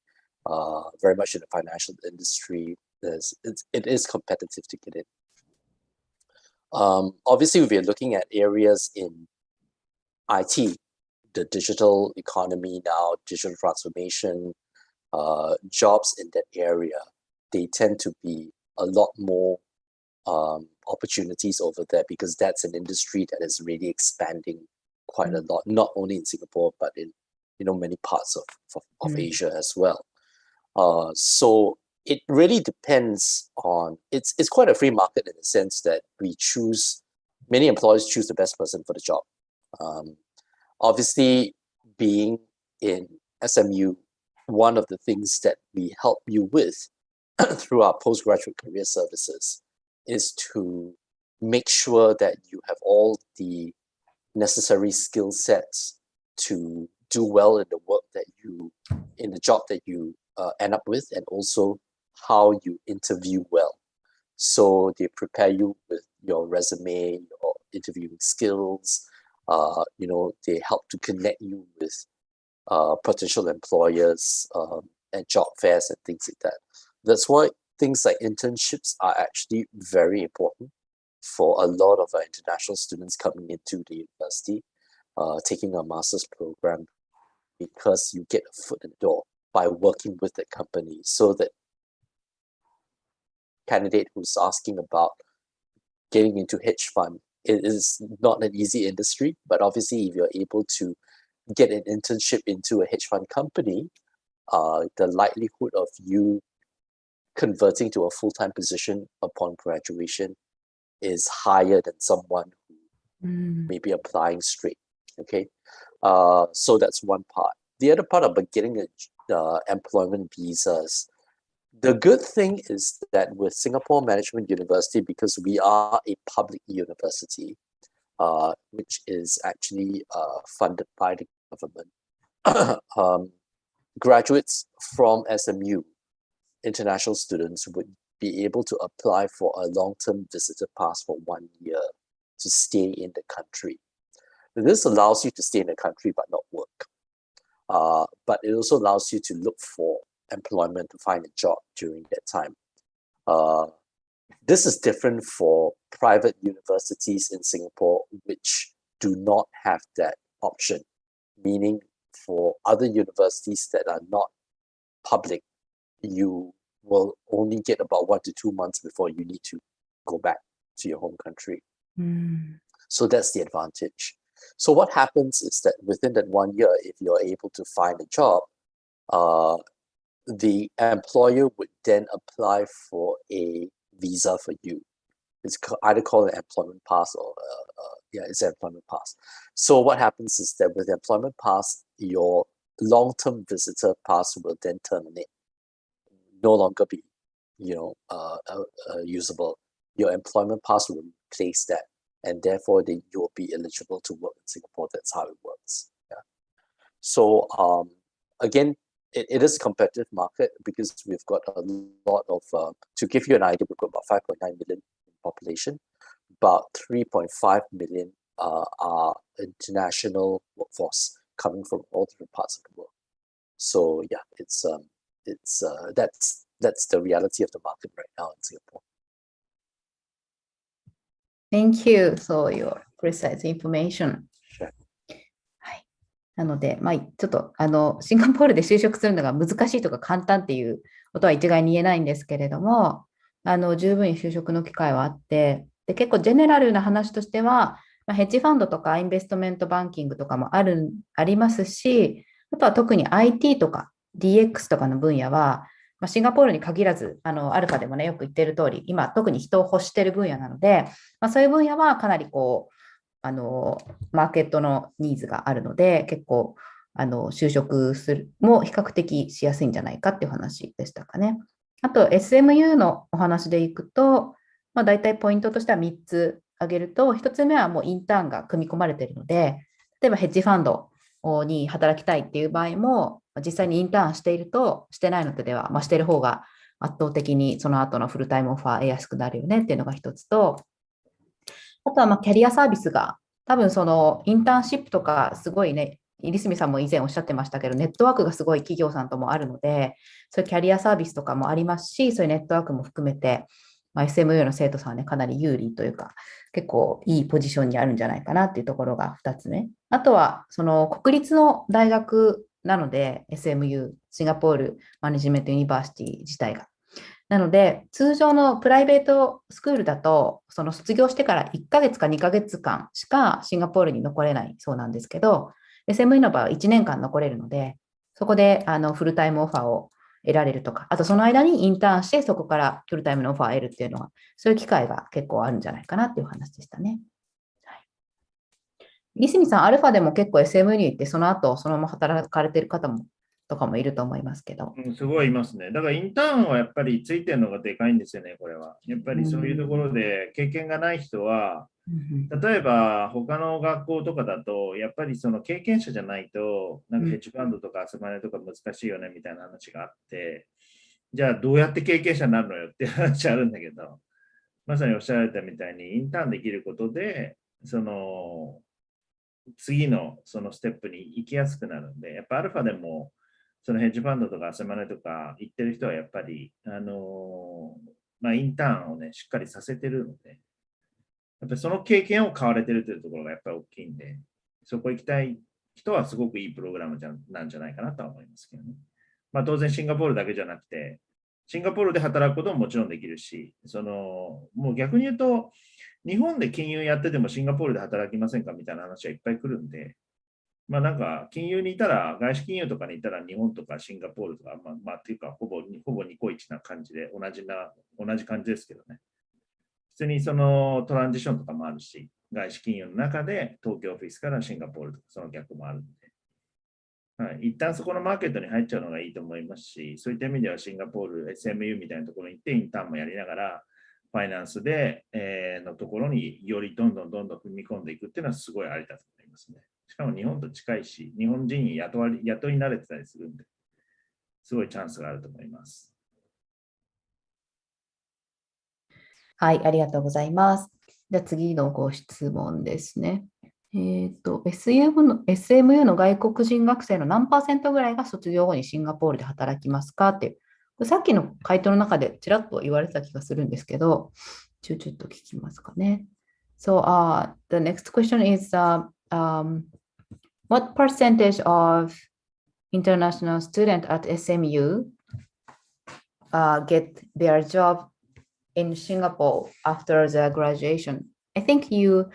very much in the financial industry, it is competitive to get in. Obviously, we are looking at areas in IT, the digital economy now, digital transformation, jobs in that area, they tend to be a lot more opportunities over there because that's an industry that is really expanding quite a lot, not only in Singapore, but in many parts of Asia as well. So it really depends on, it's quite a free market in the sense that many employers choose the best person for the job. Obviously, being in SMU, one of the things that we help you with through our postgraduate career services is to make sure that you have all the necessary skill sets to do well in the work that in the job that you end up with, and also how you interview well. So they prepare you with your resume, your interviewing skills. They help to connect you with potential employers and job fairs and things like that. That's why things like internships are actually very important for a lot of our international students coming into the university, taking a master's program, because you get a foot in the door by working with the company. So that candidate who's asking about getting into hedge fund, it is not an easy industry, but obviously if you're able to get an internship into a hedge fund company, the likelihood of you converting to a full-time position upon graduation is higher than someone who may be applying straight. Okay, so that's one part. The other part about getting employment visas, the good thing is that with Singapore Management University, because we are a public university, which is actually funded by the government, graduates from SMU, international students, would be able to apply for a long-term visitor pass for 1 year to stay in the country. This allows you to stay in the country but not work. But it also allows you to look for employment, to find a job during that time. This is different for private universities in Singapore, which do not have that option. Meaning for other universities that are not public, you will only get about 1 to 2 months before you need to go back to your home country. So that's the advantage. So what happens is that within that 1 year, if you're able to find a job, the employer would then apply for a visa for you. It's either called an employment pass or it's an employment pass. So what happens is that with the employment pass, your long-term visitor pass will then terminate, no longer be, usable. Your employment pass will replace that, and therefore you will be eligible to work in Singapore. That's how it works. Yeah. So again, it is a competitive market because we've got a lot of, to give you an idea, we've got about 5.9 million in population, about 3.5 million are international workforce coming from all different parts of the world. So yeah, that's the reality of the market right now in Singapore. Thank you for your precise information. Sure. はい。なので、ちょっとシンガポールで就職するのが難しいとか簡単っていうことは一概に言えないんですけれども、十分に就職の機会はあって、で結構ジェネラルな話としては、ヘッジファンドとかインベストメントバンキングとかもありますし、あとは特に IT とか DX とかの分野は、シンガポールに限らず、アルファでもね、よく言っている通り、今特に人を欲している分野なので、そういう分野はかなりマーケットのニーズがあるので、結構、就職も比較的しやすいんじゃないかっていう話でしたかね。あと、SMU のお話でいくと、大体ポイントとしては3つ挙げると、1つ目はもうインターンが組み込まれているので、例えばヘッジファンドに働きたいっていう場合も、実際にインターンしていると、してないのでは、している方が圧倒的にその後のフルタイムオファー得やすくなるよねっていうのが一つと、あとはキャリアサービスが、多分そのインターンシップとかすごいね、入住さんも以前おっしゃってましたけど、ネットワークがすごい企業さんともあるので、そういうキャリアサービスとかもありますし、そういうネットワークも含めて、SMU の生徒さんはね、かなり有利というか、結構いいポジションにあるんじゃないかなっていうところが2つ目。あとは、その国立の大学なので、SMU、シンガポールマネジメントユニバーシティ自体が。なので、通常のプライベートスクールだと、その卒業してから1ヶ月か2ヶ月間しかシンガポールに残れないそうなんですけど、SMU の場合は1年間残れるので、そこでフルタイムオファーを得られるとか、あとその間にインターンして、そこからフルタイムのオファーを得るっていうのは、そういう機会が結構あるんじゃないかなっていう話でしたね。はい、リスミさん、アルファでも結構 SMU に行って、その後、そのまま働かれている方もとかもいると思いますけど。すごいいますね。だからインターンはやっぱりついてるのがでかいんですよね、これは。やっぱりそういうところで経験がない人は、例えば他の学校とかだと、やっぱりその経験者じゃないと、なんかヘッジファンドとか集まりとか難しいよねみたいな話があって、じゃあどうやって経験者になるのよっていう話あるんだけど、まさにおっしゃられたみたいにインターンできることで、その次のそのステップに行きやすくなるんで、やっぱアルファでもそのヘッジファンドとか集まりとか行ってる人はやっぱり、インターンをね、しっかりさせてるので、やっぱりその経験を買われてるというところがやっぱり大きいんで、そこ行きたい人はすごくいいプログラムなんじゃないかなとは思いますけどね。まあ当然シンガポールだけじゃなくて、シンガポールで働くことももちろんできるし、もう逆に言うと、日本で金融やっててもシンガポールで働きませんかみたいな話はいっぱい来るんで、まあなんか金融にいたら、外資金融とかにいたら日本とかシンガポールとか、っていうかほぼ2個1な感じで同じ感じですけどね。普通にそのトランジションとかもあるし、外資金融の中で東京オフィスからシンガポールとかその逆もあるんで、はい、一旦そこのマーケットに入っちゃうのがいいと思いますし、そういった意味ではシンガポール、SMU みたいなところに行ってインターンもやりながら、ファイナンスで、のところによりどんどん踏み込んでいくっていうのはすごいありだと思いますね。しかも日本と近いし、日本人に雇い慣れてたりするんで、すごいチャンスがあると思います。はい、ありがとうございます。じゃあ次のご質問ですね。SMU の外国人学生の何%ぐらいが卒業後にシンガポールで働きますかっていう、さっきの回答の中でちらっと言われてた気がするんですけど、ちょっと聞きますかね。So, the next question is, what percentage of international students at SMU get their job in Singapore after the graduation? I think you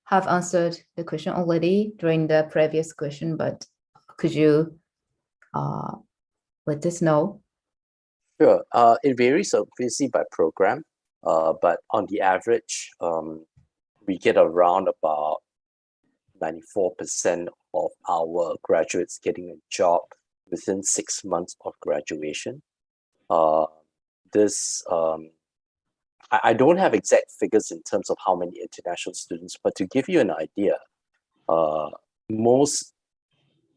have answered the question already during the previous question, but could you let us know? Sure. It varies obviously by program, but on the average, we get around about 94% of our graduates getting a job within 6 months of graduation. I don't have exact figures in terms of how many international students, but to give you an idea, about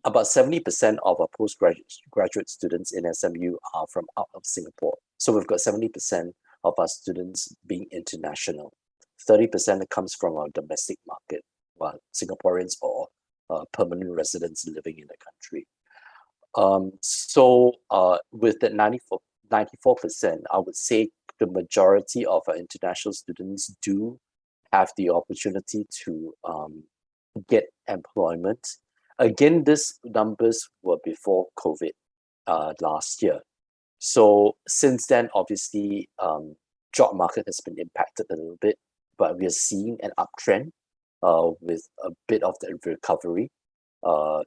70% of our postgraduate students in SMU are from out of Singapore. So we've got 70% of our students being international. 30% comes from our domestic market, Singaporeans or permanent residents living in the country. With that 94%, I would say the majority of our international students do have the opportunity to get employment. Again, these numbers were before COVID last year. So since then, obviously, job market has been impacted a little bit, but we are seeing an uptrend with a bit of the recovery, so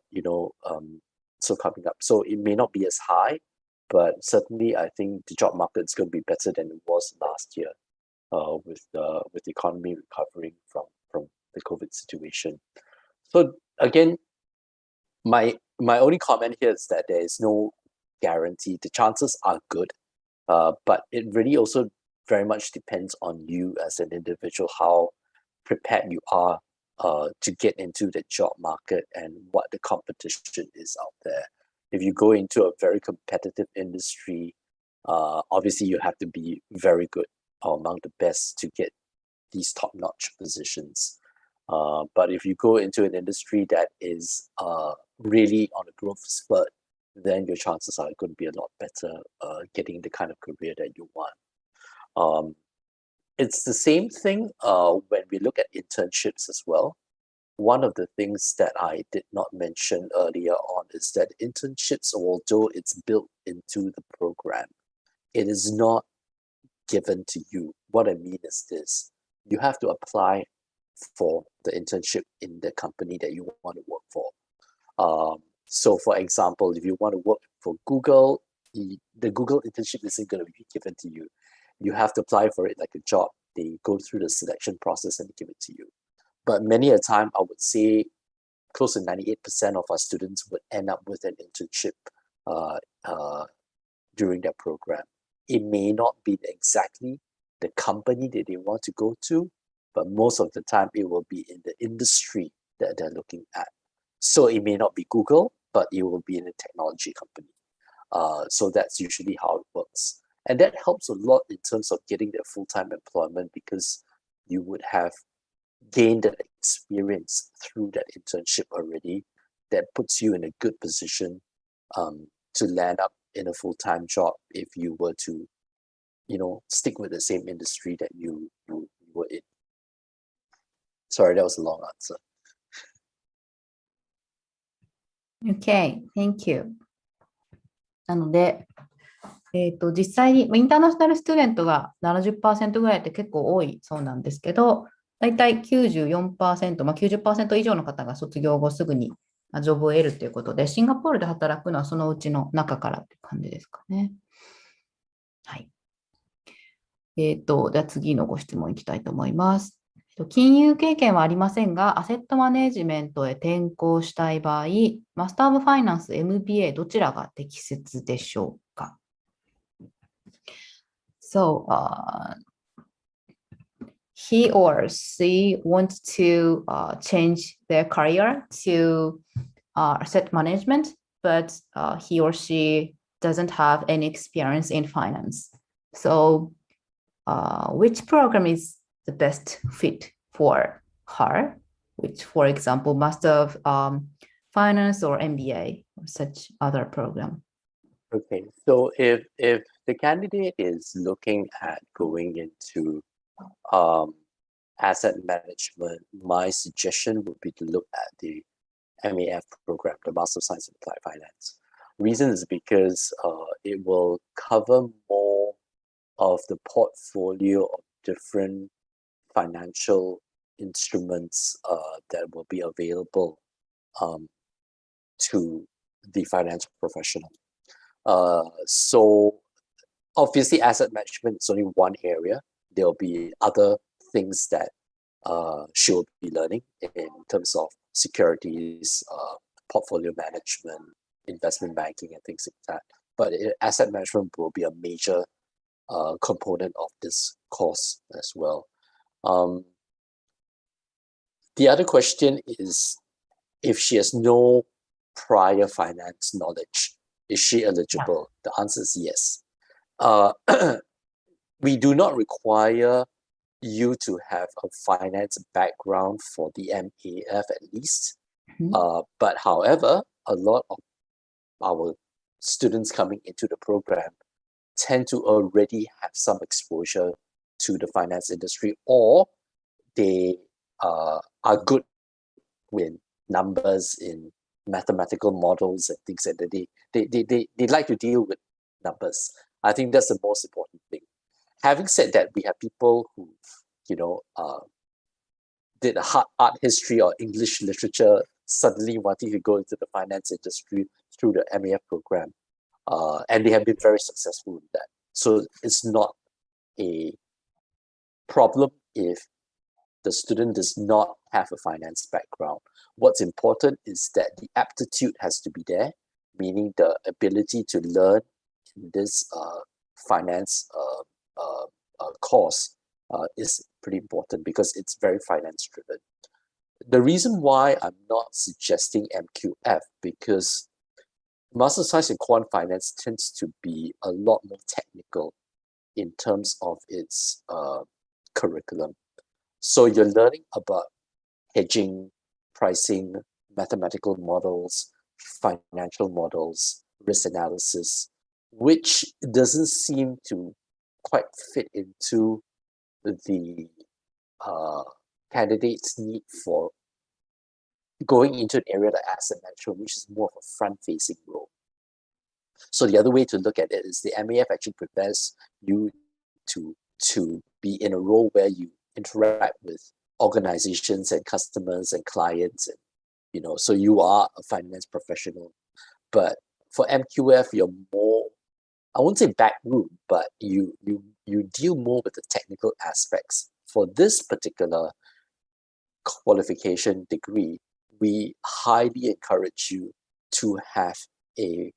coming up. So it may not be as high, but certainly I think the job market is going to be better than it was last year with the economy recovering from the COVID situation. So again, my only comment here is that there is no guarantee. The chances are good, but it really also very much depends on you as an individual, how prepared you are to get into the job market and what the competition is out there. If you go into a very competitive industry, obviously you have to be very good or among the best to get these top-notch positions. But if you go into an industry that is really on a growth spurt, then your chances are going to be a lot better getting the kind of career that you want. It's the same thing when we look at internships as well. One of the things that I did not mention earlier on is that internships, although it's built into the program, it is not given to you. What I mean is this: you have to apply for the internship in the company that you want to work for. So for example, if you want to work for Google, the Google internship isn't going to be given to you. You have to apply for it like a job. They go through the selection process and give it to you. But many a time, I would say close to 98% of our students would end up with an internship during that program. It may not be exactly the company that they want to go to, but most of the time it will be in the industry that they're looking at. So it may not be Google, but it will be in a technology company. So that's usually how it works. And that helps a lot in terms of getting their full-time employment because you would have gained that experience through that internship already. That puts you in a good position to land up in a full-time job if you were to, stick with the same industry that you were in. Sorry, that was a long answer. Okay, thank you. なので、実際にインターナショナルスチューデントが 70% ぐらいって結構多いそうなんですけど、だいたい 94%、90% 以上の方が卒業後すぐにジョブを得るということで、シンガポールで働くのはそのうちの中からって感じですかね。はい。では次のご質問いきたいと思います。金融経験はありませんが、アセットマネジメントへ転向したい場合、マスター・オブ・ファイナンス、MBA、どちらが適切でしょうか？ So, he or she wants to change their career to asset management, but he or she doesn't have any experience in finance. So, which program is the best fit for her? Which, for example, Master of Finance or MBA or such other program? Okay, so if the candidate is looking at going into asset management, my suggestion would be to look at the MAF program, the Master of Science in Applied Finance. Reason is because it will cover more of the portfolio of different financial instruments that will be available to the financial professional. So obviously asset management is only one area. There'll be other things that she'll be learning in terms of securities, portfolio management, investment banking and things like that. But asset management will be a major component of this course as well. The other question is if she has no prior finance knowledge, is she eligible? The answer is yes. We do not require you to have a finance background for the MAF at least. But however, a lot of our students coming into the program tend to already have some exposure to the finance industry, or they are good with numbers in mathematical models and things like that. They like to deal with numbers. I think that's the most important thing. Having said that, we have people who, did a art history or English literature, suddenly wanting to go into the finance industry through the MAF program. And they have been very successful with that. So it's not a problem if the student does not have a finance background. What's important is that the aptitude has to be there, meaning the ability to learn in this finance course is pretty important because it's very finance driven. The reason why I'm not suggesting MQF, because Master of Science in Quant Finance tends to be a lot more technical in terms of its curriculum. So you're learning about hedging, pricing, mathematical models, financial models, risk analysis, which doesn't seem to quite fit into the candidate's need for going into an area like asset management, which is more of a front-facing role. So the other way to look at it is the MAF actually prepares you to be in a role where you interact with organizations and customers and clients, and so you are a finance professional. But for MQF, you're more, I won't say backroom, but you deal more with the technical aspects. For this particular qualification degree, we highly encourage you to have a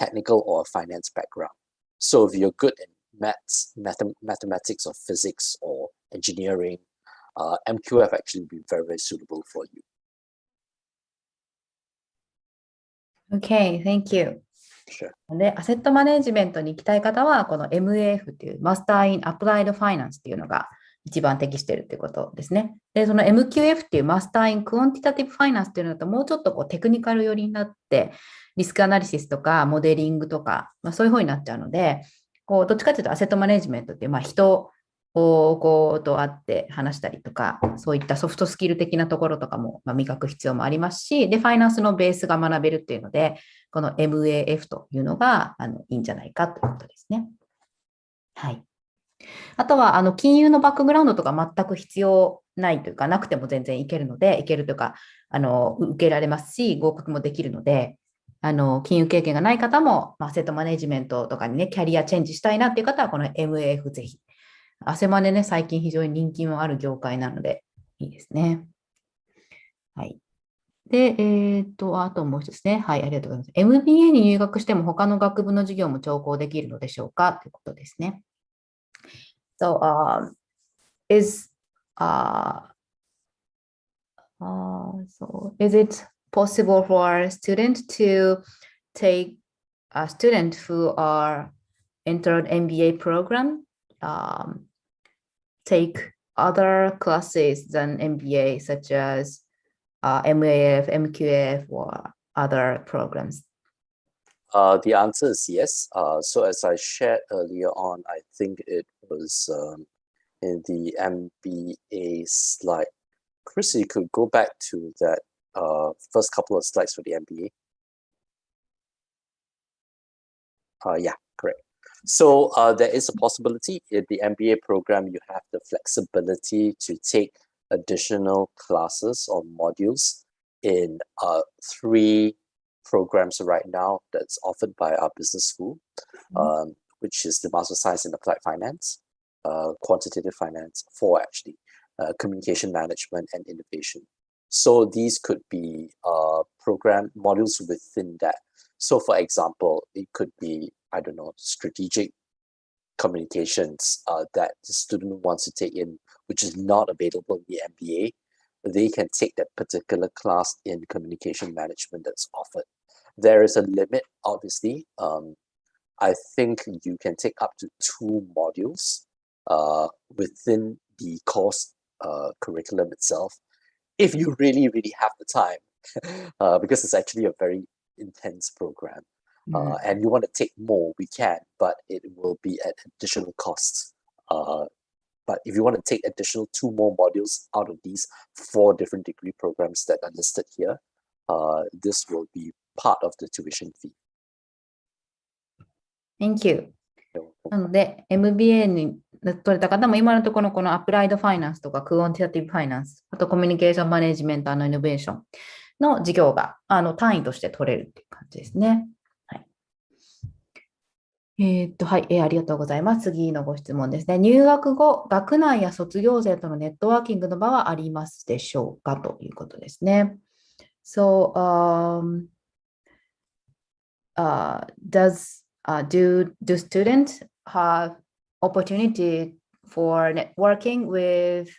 technical or a finance background. So if you're good in mathematics or physics or engineering, MQF actually would be very, very suitable for you. Okay, thank you. Sure. で、アセットマネジメントに行きたい方は、この MAF っていうマスターインアプライドファイナンスっていうのが一番適しているということですね。で、その MQF っていうマスターインクオンティタティブファイナンスっていうのだともうちょっとこうテクニカル寄りになって、リスクアナリシスとかモデリングとか、そういう風になっちゃうので、こうどっちかというとアセットマネジメントっていう、人と会って話したりとか、そういったソフトスキル的なところとかも、磨く必要もありますし、で、ファイナンスのベースが学べるっていうので、この MAF というのがいいんじゃないかということですね。はい。あとは、金融のバックグラウンドとか全く必要ないというか、なくても全然いけるので、いけるというか、受けられますし、合格もできるので、金融経験がない方も、アセットマネジメントとかにね、キャリアチェンジしたいなっていう方は、この MAF ぜひ。アセマネね、最近非常に人気もある業界なので、いいですね。はい。で、あともう一つですね。はい、ありがとうございます。MBA に入学しても他の学部の授業も聴講できるのでしょうかということですね。So, is it possible for a student to take a student who are entered MBA program, take other classes than MBA, such as MAF, MQF, or other programs? The answer is yes. So as I shared earlier on, I think it was in the MBA slide. Chris, you could go back to that first couple of slides for the MBA. Yeah, correct. So there is a possibility in the MBA program, you have the flexibility to take additional classes or modules in 3 programs right now that's offered by our business school, which is the Master of Science in Applied Finance, Quantitative Finance, 4 actually, Communication Management and Innovation. So these could be program modules within that. So for example, it could be, I don't know, strategic communications that the student wants to take in, which is not available in the MBA. They can take that particular class in communication management that's offered. There is a limit, obviously. I think you can take up to 2 modules within the course curriculum itself, if you really, really have the time, because it's actually a very intense program. And you want to take more, we can, but it will be at additional costs. But if you want to take additional 2 more modules out of these 4 different degree programs that are listed here, this will be part of the tuition fee. Thank you. なので、MBA に取れた方も今のところこのアプライドファイナンスとかクオンティタティブファイナンス、あとコミュニケーションマネジメント、イノベーションの授業が単位として取れるっていう感じですね。はい。はい、ありがとうございます。次のご質問ですね。入学後、学内や卒業生とのネットワーキングの場はありますでしょうかということですね。So, do students have opportunity for networking with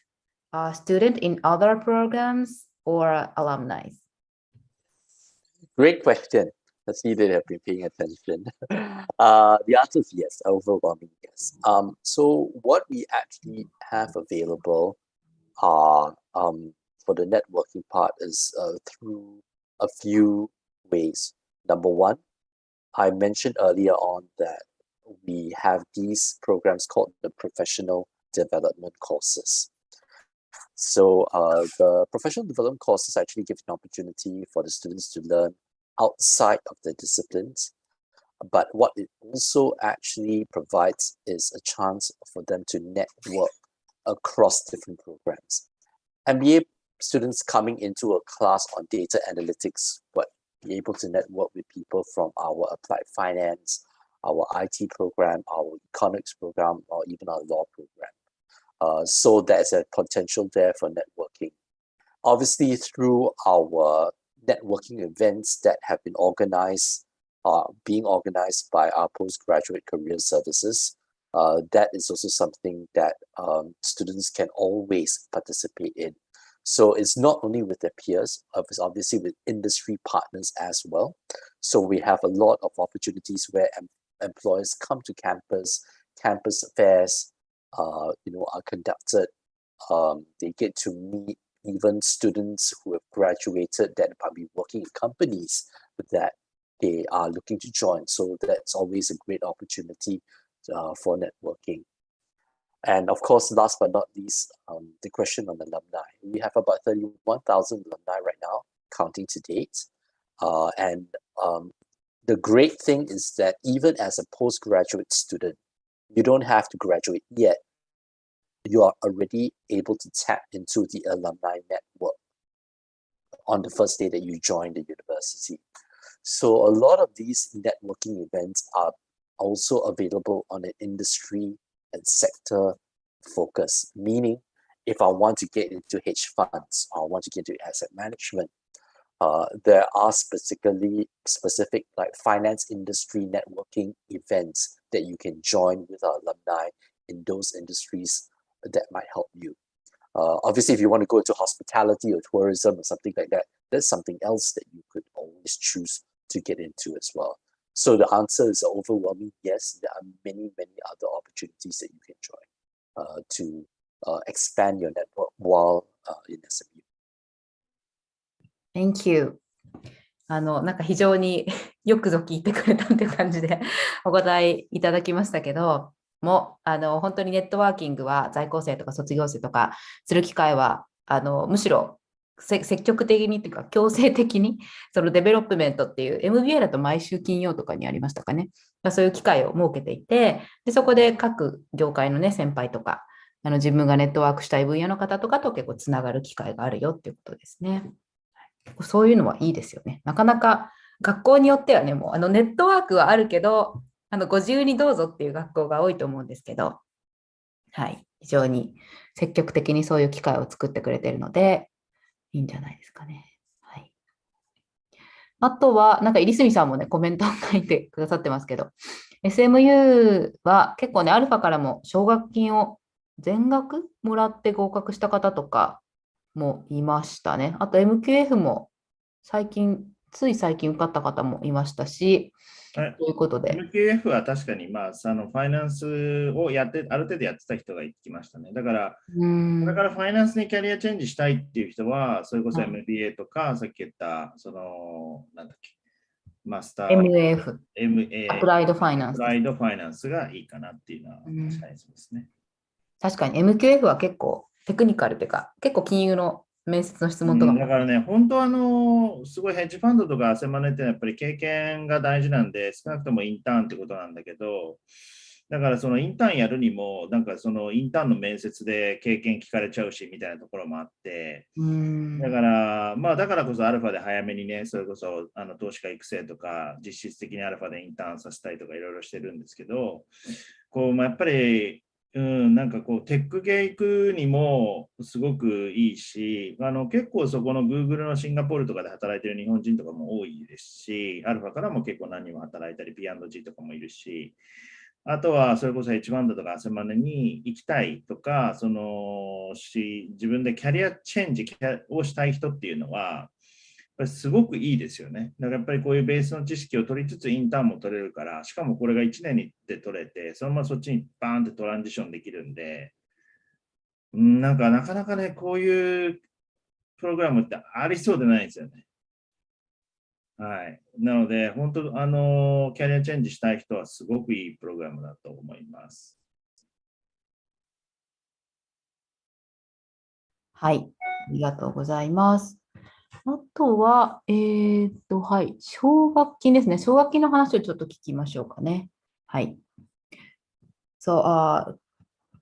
students in other programs or alumni? Great question. Let's see that have been paying attention. The answer is yes, overwhelming yes. So what we actually have available are for the networking part is through a few ways. Number one, I mentioned earlier on that we have these programs called the professional development courses. So the professional development courses actually give an opportunity for the students to learn outside of the disciplines. But what it also actually provides is a chance for them to network across different programs. MBA students coming into a class on data analytics, but be able to network with people from our applied finance, our IT program, our economics program, or even our law program. So there's a potential there for networking. Obviously, through our networking events that have been organized being organized by our postgraduate career services. That is also something that students can always participate in. So it's not only with their peers, it's obviously with industry partners as well. So we have a lot of opportunities where employers come to campus fairs, are conducted. They get to meet even students who have graduated that might be working in companies that they are looking to join. So that's always a great opportunity for networking. And of course, last but not least, the question on alumni. We have about 31,000 alumni right now, counting to date. And the great thing is that even as a postgraduate student, you don't have to graduate yet. You are already able to tap into the alumni network on the first day that you join the university. So a lot of these networking events are also available on an industry and sector focus, meaning if I want to get into hedge funds or I want to get into asset management, there are specific like finance industry networking events that you can join with our alumni in those industries that might help you. Obviously, if you want to go into hospitality or tourism or something like that, that's something else that you could always choose to get into as well. So the answer is overwhelming yes. There are many, many other opportunities that you can join to expand your network while in SMU. Thank you. なんか非常によくぞ聞いてくれたっていう感じでお答えいただきましたけど、も本当にネットワーキングは在校生とか卒業生とかする機会はむしろ積極的にというか強制的にそのデベロップメントっていう MBA だと毎週金曜とかにありましたかね。そういう機会を設けていて、でそこで各業界のね先輩とか自分がネットワークしたい分野の方とかと結構つながる機会があるよっていうことですね。そういうのはいいですよね。なかなか学校によってはね、もうネットワークはあるけど、ご自由にどうぞっていう学校が多いと思うんですけど、はい、非常に積極的にそういう機会を作ってくれているので、いいんじゃないですかね。はい、あとは、なんか入住さんもね、コメントを書いてくださってますけど、SMU は結構ね、アルファからも奨学金を全額もらって合格した方とかもいましたね。あと MQF もつい最近受かった方もいましたし、ということで。MQF は確かに、ファイナンスをある程度やってた人が来ましたね。だから、これからファイナンスにキャリアチェンジしたいっていう人は、それこそ MBA とか、さっき言った、なんだっけ、マスター。MA、アプライドファイナンス。アプライドファイナンスがいいかなっていうのは確かにそうですね。確かに MQF は結構テクニカルというか、結構金融の面接の質問とかも。だからね、本当すごいヘッジファンドとかアセマネってやっぱり経験が大事なんで、少なくともインターンってことなんだけど、だからそのインターンやるにも、なんかそのインターンの面接で経験聞かれちゃうしみたいなところもあって、だから、だからこそアルファで早めにね、それこそ投資家育成とか、実質的にアルファでインターンさせたいとかいろいろしてるんですけど、やっぱり、なんかテック系行くにもすごくいいし、結構そこの Google のシンガポールとかで働いてる日本人とかも多いですし、アルファからも結構何人も働いたり、P&G とかもいるし、あとはそれこそヘッジファンドとかアセマネに行きたいとか、自分でキャリアチェンジをしたい人っていうのは、すごくいいですよね。だからやっぱりこういうベースの知識を取りつつインターンも取れるから、しかもこれが1年で取れて、そのままそっちにバーンってトランジションできるんで、なかなかね、こういうプログラムってありそうでないんですよね。はい。なので、本当、キャリアチェンジしたい人はすごくいいプログラムだと思います。はい。ありがとうございます。あとは、はい、奨学金ですね。奨学金の話をちょっと聞きましょうかね。はい。So,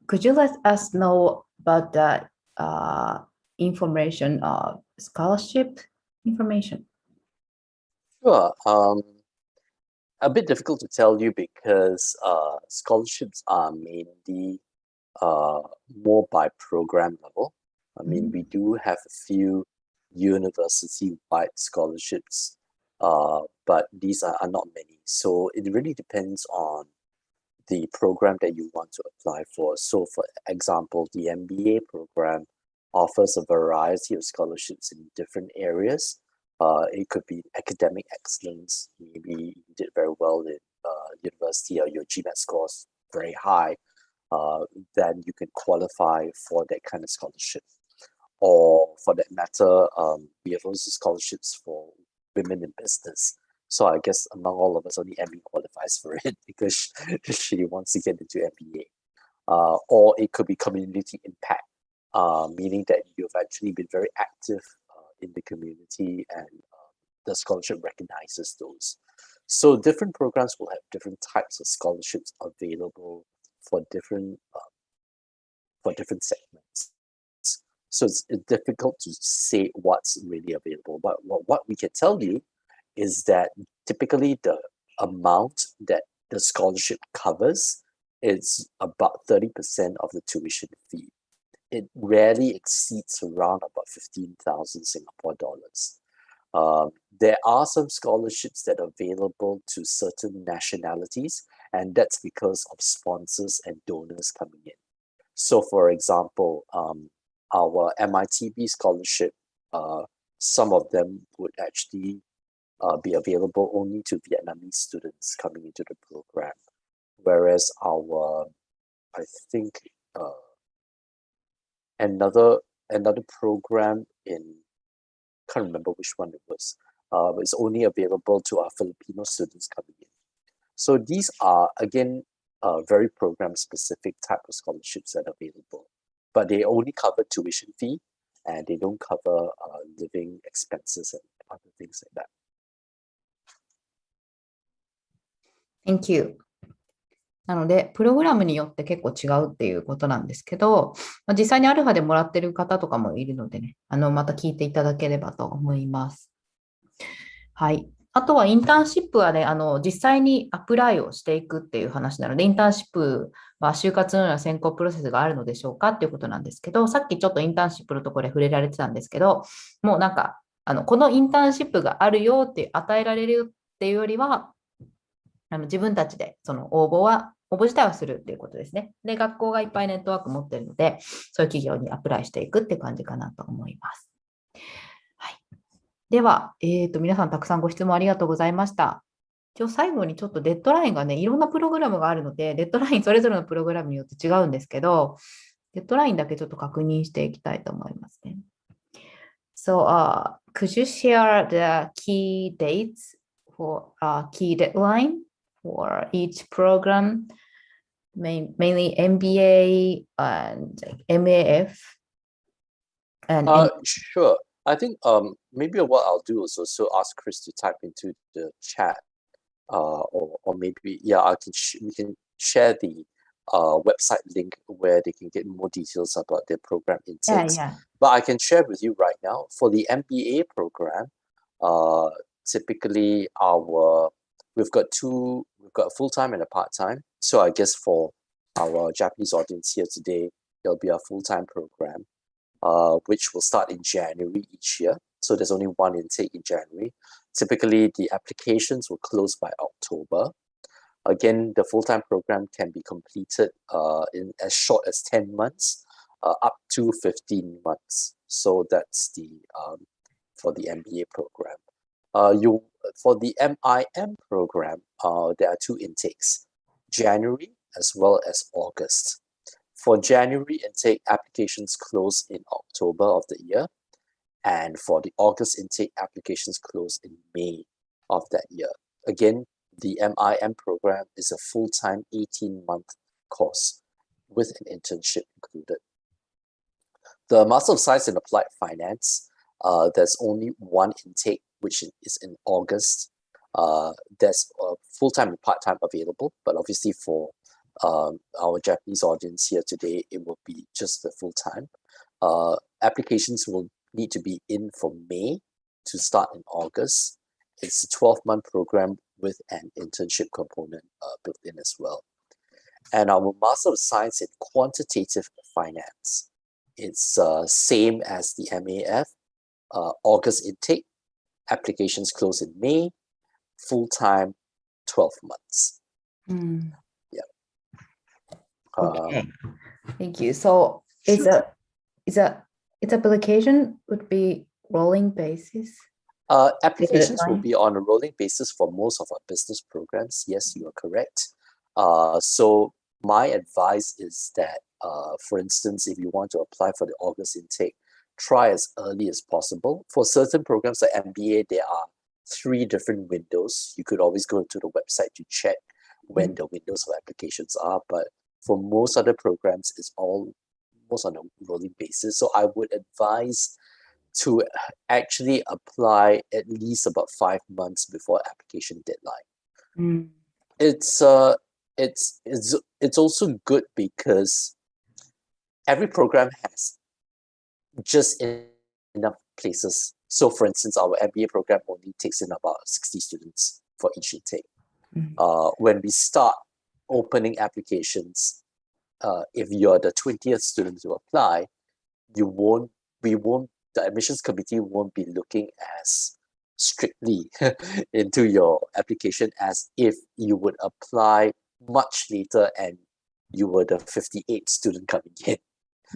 could you let us know about the information of scholarship information? Sure. A bit difficult to tell you because scholarships are mainly more by program level. I mean, we do have a few university-wide scholarships but these are not many. So it really depends on the program that you want to apply for. So for example, the MBA program offers a variety of scholarships in different areas. It could be academic excellence. Maybe you did very well in university or your GMAT scores very high. Then you can qualify for that kind of scholarship. Or for that matter, we have also scholarships for women in business. So I guess among all of us, only Emmy qualifies for it because she wants to get into MBA. Or it could be community impact, meaning that you've actually been very active in the community and the scholarship recognizes those. So different programs will have different types of scholarships available for different segments. So it's difficult to say what's really available. But what we can tell you is that typically the amount that the scholarship covers is about 30% of the tuition fee. It rarely exceeds around about 15,000 Singapore dollars. There are some scholarships that are available to certain nationalities, and that's because of sponsors and donors coming in. So for example, our MITB scholarship, some of them would actually be available only to Vietnamese students coming into the program. Whereas our, I think, another program in, can't remember which one it was, but it's only available to our Filipino students coming in. So these are, again, very program-specific type of scholarships that are available, but they only cover tuition fee and they don't cover living expenses and other things like that. Thank you. なので、プログラムによって結構違うっていうことなんですけど、実際にアルファでもらってる方とかもいるのでね、また聞いていただければと思います。はい。あとはインターンシップはね、実際にアプライをしていくっていう話なので、インターンシップは就活のような選考プロセスがあるのでしょうかっていうことなんですけど、さっきちょっとインターンシップのところで触れられてたんですけど、もうなんか、このインターンシップがあるよって与えられるっていうよりは、自分たちでその応募自体はするっていうことですね。で、学校がいっぱいネットワーク持ってるので、そういう企業にアプライしていくって感じかなと思います。はい。では、皆さんたくさんご質問ありがとうございました。今日最後にちょっとデッドラインがね、いろんなプログラムがあるので、デッドラインそれぞれのプログラムによって違うんですけど、デッドラインだけちょっと確認していきたいと思いますね。So, could you share the key dates for key deadline for each program, mainly MBA and MAF? And sure. I think maybe what I'll do is also ask Chris to type into the chat, or maybe we can share the website link where they can get more details about their program intakes. Yeah. But I can share with you right now for the MBA program. Typically, we've got a full-time and a part-time. So I guess for our Japanese audience here today, there'll be a full-time program, which will start in January each year. So there's only one intake in January. Typically, the applications will close by October. Again, the full-time program can be completed in as short as 10 months, up to 15 months. So that's for the MBA program. For the MIM program, there are two intakes, January as well as August. For January intake, applications close in October of the year. And for the August intake, applications close in May of that year. Again, the MIM program is a full-time 18-month course with an internship included. The Master of Science in Applied Finance, there's only one intake, which is in August. There's full-time and part-time available, but obviously for our Japanese audience here today, it will be just the full-time. Applications will need to be in for May to start in August. It's a 12-month program with an internship component built in as well. And our Master of Science in Quantitative Finance, it's same as the MAF, August intake, applications close in May, full-time 12 months. Yeah. Okay. Thank you. So its application would be rolling basis? Applications will be on a rolling basis for most of our business programs. Yes, you are correct. So my advice is that, for instance, if you want to apply for the August intake, try as early as possible. For certain programs like MBA, there are 3 different windows. You could always go into the website to check when the windows of applications are. But for most other programs, it's almost on a rolling basis. So I would advise to actually apply at least about 5 months before application deadline. It's also good because every program has just enough places. So for instance, our MBA program only takes in about 60 students for each intake. When we start opening applications, if you're the 20th student to apply, the admissions committee won't be looking as strictly into your application as if you would apply much later and you were the 58th student coming in,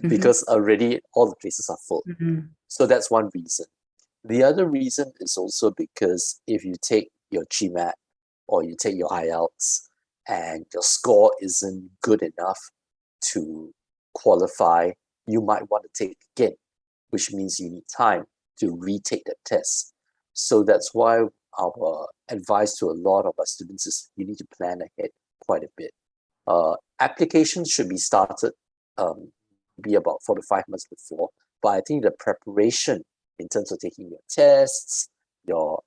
because already all the places are full. So that's one reason. The other reason is also because if you take your GMAT or you take your IELTS and your score isn't good enough to qualify, you might want to take again, which means you need time to retake that test. So that's why our advice to a lot of our students is you need to plan ahead quite a bit. Applications should be started be about 4 to 5 months before, but I think the preparation in terms of taking your tests, your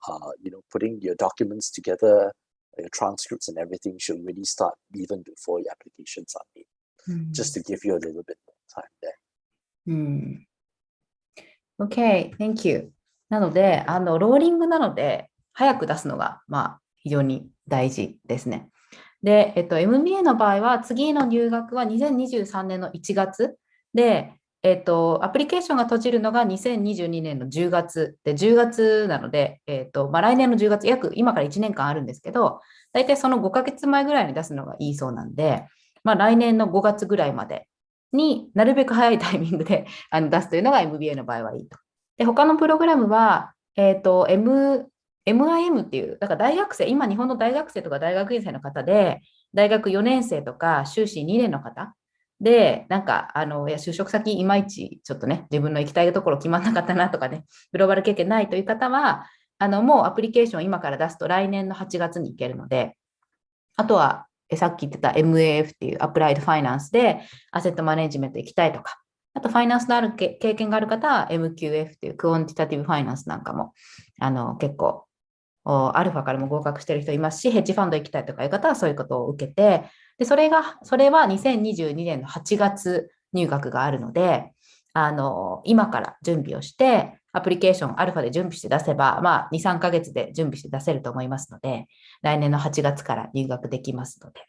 putting your documents together, your transcripts and everything should really start even before your applications are made, just to give you a little bit more time there. Okay, thank you. なので、ローリングなので、早く出すのが、非常に大事ですね。で、MBA の場合は、次の入学は2023年の1月で、アプリケーションが閉じるのが2022年の10月で、10月なので、来年の10月、今から1年間あるんですけど、大体その5ヶ月前ぐらいに出すのがいいそうなんで、来年の5月ぐらいまでになるべく早いタイミングで出すというのが MBA の場合はいいと。で、他のプログラムは、MIM っていう、だから大学生、今日本の大学生とか大学院生の方で、大学4年生とか修士2年の方で、就職先いまいちちょっとね、自分の行きたいところ決まんなかったなとかね、グローバル経験ないという方は、もうアプリケーションを今から出すと来年の8月に行けるので、あとは、さっき言ってた MAF っていうアプライドファイナンスでアセットマネジメント行きたいとか、あとファイナンスのある経験がある方は MQF っていうクオンティタティブファイナンスなんかも結構アルファからも合格してる人いますし、ヘッジファンド行きたいとかいう方はそういうことを受けて、でそれは2022年の8月入学があるので、今から準備をしてアプリケーションアルファで準備して出せば、2、3ヶ月で準備して出せると思いますので、来年の8月から入学できますので、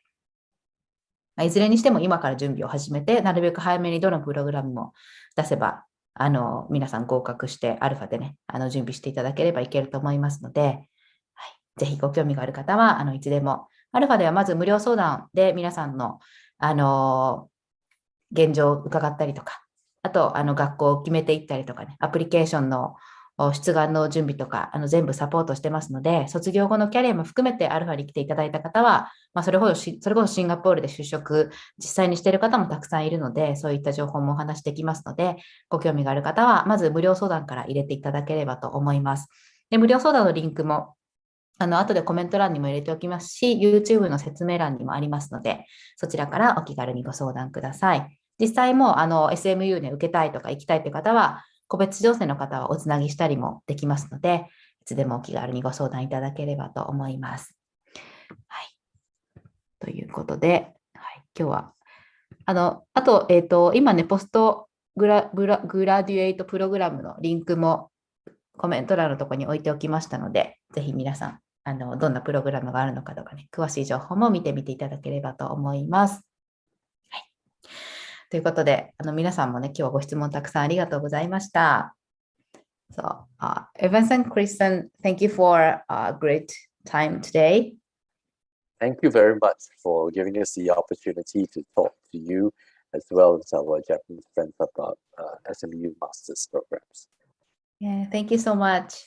いずれにしても今から準備を始めて、なるべく早めにどのプログラムも出せば、皆さん合格してアルファでね、準備していただければいけると思いますので、はい、ぜひご興味がある方は、いつでも、アルファではまず無料相談で皆さんの、現状を伺ったりとか、あと、学校を決めていったりとかね、アプリケーションの出願の準備とか、全部サポートしてますので、卒業後のキャリアも含めてアルファに来ていただいた方は、それこそシンガポールで就職、実際にしている方もたくさんいるので、そういった情報もお話しできますので、ご興味がある方は、まず無料相談から入れていただければと思います。で、無料相談のリンクも、後でコメント欄にも入れておきますし、YouTube の説明欄にもありますので、そちらからお気軽にご相談ください。実際もSMU で受けたいとか行きたいという方は、個別調整の方はおつなぎしたりもできますので、いつでもお気軽にご相談いただければと思います。はい。ということで、はい、今日は、あと、今ね、ポストグラデュエイトプログラムのリンクもコメント欄のところに置いておきましたので、ぜひ皆さん、どんなプログラムがあるのかとかね、詳しい情報も見てみていただければと思います。はい。ということで、皆さんもね、今日はご質問たくさんありがとうございました。So, Evans and Kristen, thank you for a great time today. Thank you very much for giving us the opportunity to talk to you as well as our Japanese friends about SMU Master's Programs. Yeah, thank you so much.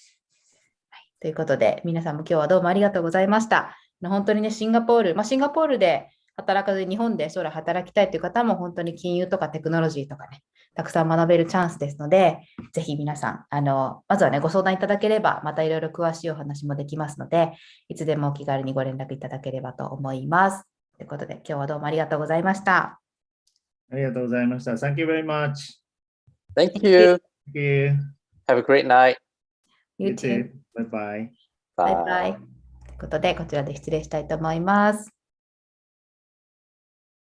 はい、ということで、皆さんも今日はどうもありがとうございました。本当にね、シンガポールで働かず日本で将来働きたいという方も本当に金融とかテクノロジーとかね、たくさん学べるチャンスですので、ぜひ皆さん、まずはね、ご相談いただければ、またいろいろ詳しいお話もできますので、いつでもお気軽にご連絡いただければと思います。ということで、今日はどうもありがとうございました。ありがとうございました。Thank you very much. Thank you. Thank you. Have a great night. You too. Bye bye. バイバイ。ということで、こちらで失礼したいと思います。